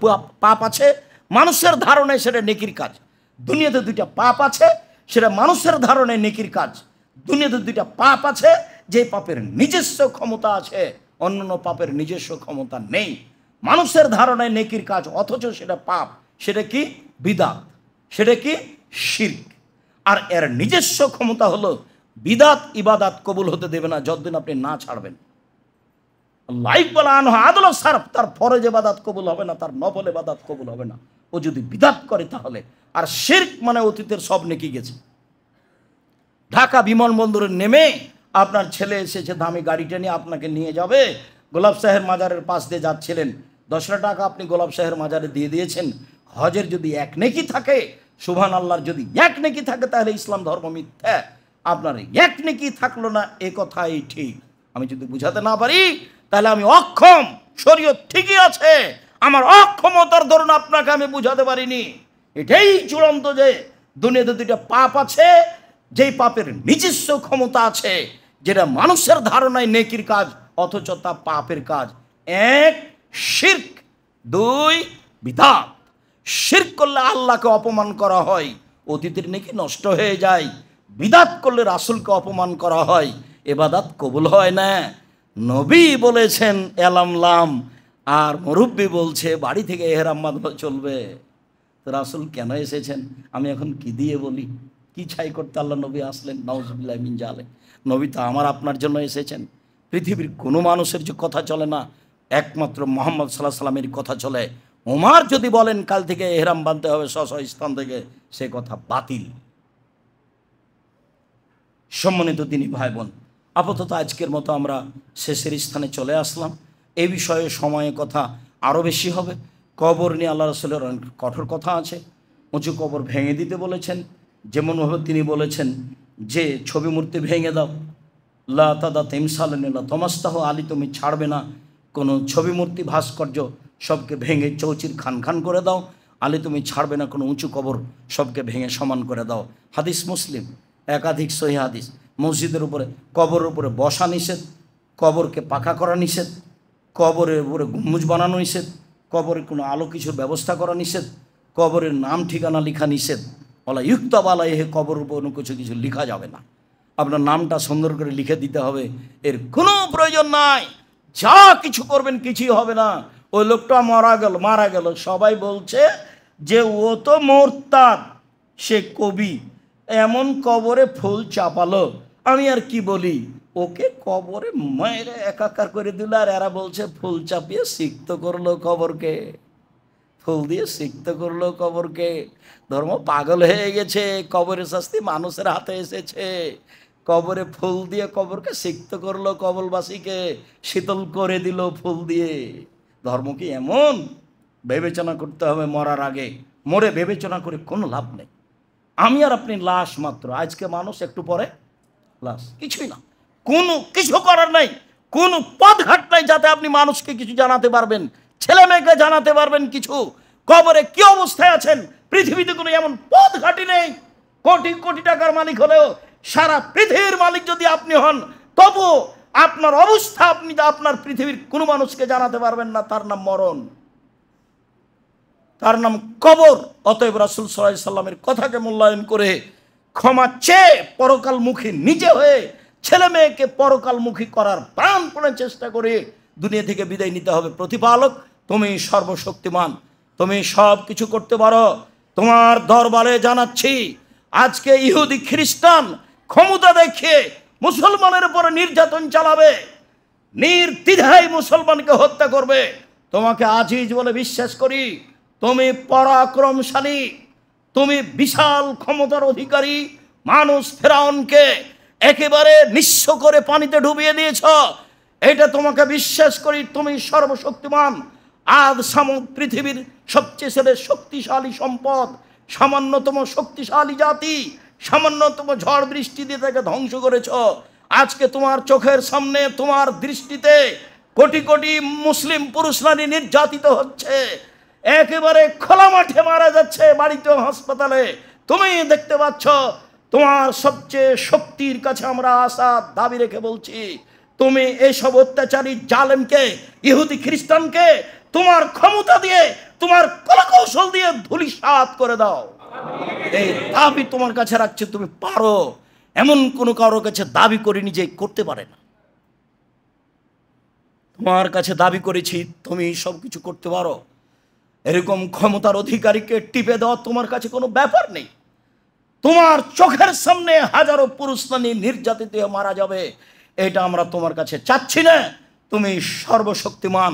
পাপ আছে, মানুষের ধারণায় সেটা নেকির কাজ। দুনিয়াতে দুইটা পাপ আছে, সেটা মানুষের ধারণায় নেকির কাজ। দুনিয়াতে দুইটা পাপ আছে, যে পাপের নিজস্ব ক্ষমতা আছে, অন্যান্য পাপের নিজস্ব ক্ষমতা নেই। মানুষের ধারণায় নেকির কাজ, অথচ সেটা পাপ। সেটা কি? বিদাত। সেটা কি? শিরক। আর এর নিজস্ব ক্ষমতা হলো বিদাত ইবাদাত কবুল হতে দেবে না যতদিন আপনি না ছাড়বেন। লাইফ বলা আনহা আদল সারফ, তার ফরজ ইবাদাত কবুল হবে না, তার নফল ইবাদাত কবুল হবে না ও যদি বিদাত করে তাহলে। আর শিরক মানে অতীতের সব নেকি গেছে। ঢাকা বিমানবন্দরে নেমে আপনার ছেলে এসেছে দামি গাড়িটা নিয়ে আপনাকে নিয়ে যাবে, গোলাপ শাহের মাজারের পাশ দিয়ে যাচ্ছিলেন, 10 টাকা আপনি গোলাপ শাহের মাজারে দিয়ে দিয়েছেন। হজের যদি এক নেকি থাকে, সুবহান আল্লাহর যদি এক নেকি থাকে, তাহলে ইসলাম ধর্ম মিথ্যা। আপনার এক নেকি থাকলো না, এ কথাই ঠিক। আমি যদি বুঝাতে না পারি তাহলে আমি অক্ষম। শরীয়ত ঠিকই আছে, আমার অক্ষমতার ধরুন আপনাকে আমি বুঝাতে পারিনি। এটাই চূড়ান্ত যে দুনিয়াতে দুইটা পাপ আছে, যেই পাপের নিজস্ব ক্ষমতা আছে, যেটা মানুষের ধারণায় নেকির কাজ অথচ তা পাপের কাজ। এক, শিরক। 2, বিদআত। শিরক করলে আল্লাহকে অপমান করা হয়, অতীতের নেকি নষ্ট হয়ে যায়। বিদআত করলে রাসূলকে অপমান করা হয়, ইবাদত কবুল হয় না। নবী বলেছেন এলাম লাম, আর মুরব্বি বলছে বাড়ি থেকে এহরাম বাঁধলে চলবে। তো রাসূল কেন এসেছেন আমি এখন কি দিয়ে বলি? কি ছাই করতে আল্লাহ নবী আসলেন? নাউজুবিল্লাহ মিন জালিক। নবী তো আমার আপনার জন্য এসেছেন। পৃথিবীর কোনো মানুষের যে কথা চলে না, একমাত্র মুহাম্মদ সাল্লাল্লাহু আলাইহি ওয়াসাল্লামের কথা চলে। ওমর যদি বলেন কাল থেকে এহরাম বাঁধতে হবে স্ব স্থান থেকে, সে কথা বাতিল। সম্মানিত দিনী ভাই বোন, আপাতত আজকের মতো আমরা শেষের স্থানে চলে আসলাম। এই বিষয়ে সময়ে কথা আরও বেশি হবে। কবর নিয়ে আল্লাহ রাসূলের অনেক কঠোর কথা আছে। উঁচু কবর ভেঙে দিতে বলেছেন, যেমনভাবে তিনি বলেছেন যে ছবি মূর্তি ভেঙে দাও, লা তাদা তেমসালিল্লা তমাস্তাহ আলী, তুমি ছাড়বে না কোনো ছবি মূর্তি ভাস্কর্য, সবকে ভেঙে চৌচির খান খান করে দাও। আলী তুমি ছাড়বে না কোনো উঁচু কবর, সবকে ভেঙে সমান করে দাও। হাদিস মুসলিম, একাধিক সহিহ হাদিস। মসজিদের উপরে কবরের উপরে বসা নিষেধ, কবরকে পাকা করা নিষেধ, কবরের উপরে গম্বুজ বানানো নিষেধ, কবরের কোনো আলো কিছুর ব্যবস্থা করা নিষেধ, কবরের নাম ঠিকানা লেখা নিষেধ। বলা ইউক্তাব আলাইহি, কবরের উপর কিছু কিছু লেখা যাবে না। আপনার নামটা সুন্দর করে লিখে দিতে হবে, এর কোনো প্রয়োজন নাই। যা কিছু করবেন কিছুই হবে না। ওই লোকটা মারা গেল, সবাই বলছে যে ও তো মোরতাদ, সে কবি, এমন কবরে ফুল চাপালো। আমি আর কি বলি, ওকে কবরে মেরে একাকার করে দিল, আর এরা বলছে ফুল চাপিয়ে সিক্ত করলো কবরকে, ফুল দিয়ে সিক্ত করলো কবরকে। ধর্ম পাগল হয়ে গেছে। কবরের শাস্তি মানুষের হাতে এসেছে। কবরে ফুল দিয়ে কবরকে সিক্ত করলো, কবরবাসীকে শীতল করে দিল ফুল দিয়ে। ধর্ম কি এমন? বিবেচনা করতে হবে মরার আগে। মরে বিবেচনা করে কোনো লাভ নেই। আমি আর আপনি লাশ মাত্র। আজকে মানুষ, একটু পরে লাশ। কিছুই না, কোনো কিছু করার নাই, কোনো পথঘাট নাই যাতে আপনি মানুষকে কিছু জানাতে পারবেন, ছেলে মেয়েকে জানাতে পারবেন কিছু। কবরে কি অবস্থায় আছেন, পৃথিবীতে কোনো এমন পথঘাটই নেই। কোটি কোটি টাকার মালিক হলেও, সারা পৃথিবীর মালিক যদি আপনি হন, তবু আপনার অবস্থা আপনি আপনার পৃথিবীর কোনো মানুষকে জানাতে পারবেন না। তার নাম মরণ, তার নাম কবর। অতএব রাসূল সাল্লাল্লাহু আলাইহি সাল্লামের কথাকে মূল্যায়ন করে ক্ষমা চেয়ে পরকালমুখী নিজে হয়ে ছেলে মেয়েকে পরকালমুখী করার প্রাণপণে চেষ্টা করে দুনিয়া থেকে বিদায় নিতে হবে। প্রতিপালক তুমি সর্বশক্তিমান, তুমি সব কিছু করতে পারো। তোমার দরবারে জানাচ্ছি, আজকে ইহুদি খ্রিস্টান ক্ষমতা দেখিয়ে মুসলমানের উপরে নির্যাতন চালাবে, নির্দ্বিধায় মুসলমানকে হত্যা করবে। তোমাকে আজিজ বলে বিশ্বাস করি, তুমি পরাক্রমশালী, তুমি বিশাল ক্ষমতার অধিকারী। মানুষ ফেরাউনকে একেবারে নিঃস্ব করে পানিতে ডুবিয়ে দিয়েছ, এটা তোমাকে বিশ্বাস করি। তুমি সর্বশক্তিমান। আজ পৃথিবীর সবচেয়ে শক্তিশালী সম্পদ, সামান্যতম শক্তিশালী জাতি, সামান্যতম ঝড় বৃষ্টি দিয়ে তাকে ধ্বংস করেছ। আজকে তোমার চোখের সামনে, তোমার দৃষ্টিতে কোটি কোটি মুসলিম পুরুষ নারী নির্যাতিত হচ্ছে, একেবারে খোলা মাঠে মারা যাচ্ছে, বাড়িতে হাসপাতালে। তুমি দেখতে পাচ্ছ। তোমার সবচেয়ে শক্তির কাছে আমরা আশা দাবি রেখে বলছি, তুমি এইসব অত্যাচারী জালেমকে, ইহুদি খ্রিস্টানকে তোমার ক্ষমতা দিয়ে, তোমার কলাকৌশল দিয়ে ধূলিসাৎ করে দাও। এই দাবি তোমার কাছে রাখছে, তুমি পারো। এমন কোনো কারোর কাছে দাবি করিনি যে করতে পারে না। তোমার কাছে দাবি করেছি তুমি সব কিছু করতে পারো। এরকম ক্ষমতার অধিকারীকে টিপে দেওয়া তোমার কাছে কোনো ব্যাপার নেই। তোমার চোখের সামনে হাজারো পুরুষ নারী নির্যাতিত হয়ে মারা যাবে, এটা আমরা তোমার কাছে চাচ্ছি না। তুমি সর্বশক্তিমান,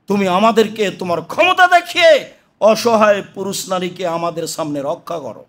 তুমি আমাদেরকে তোমার ক্ষমতা দেখিয়ে অসহায় পুরুষ নারীকে আমাদের সামনে রক্ষা করো।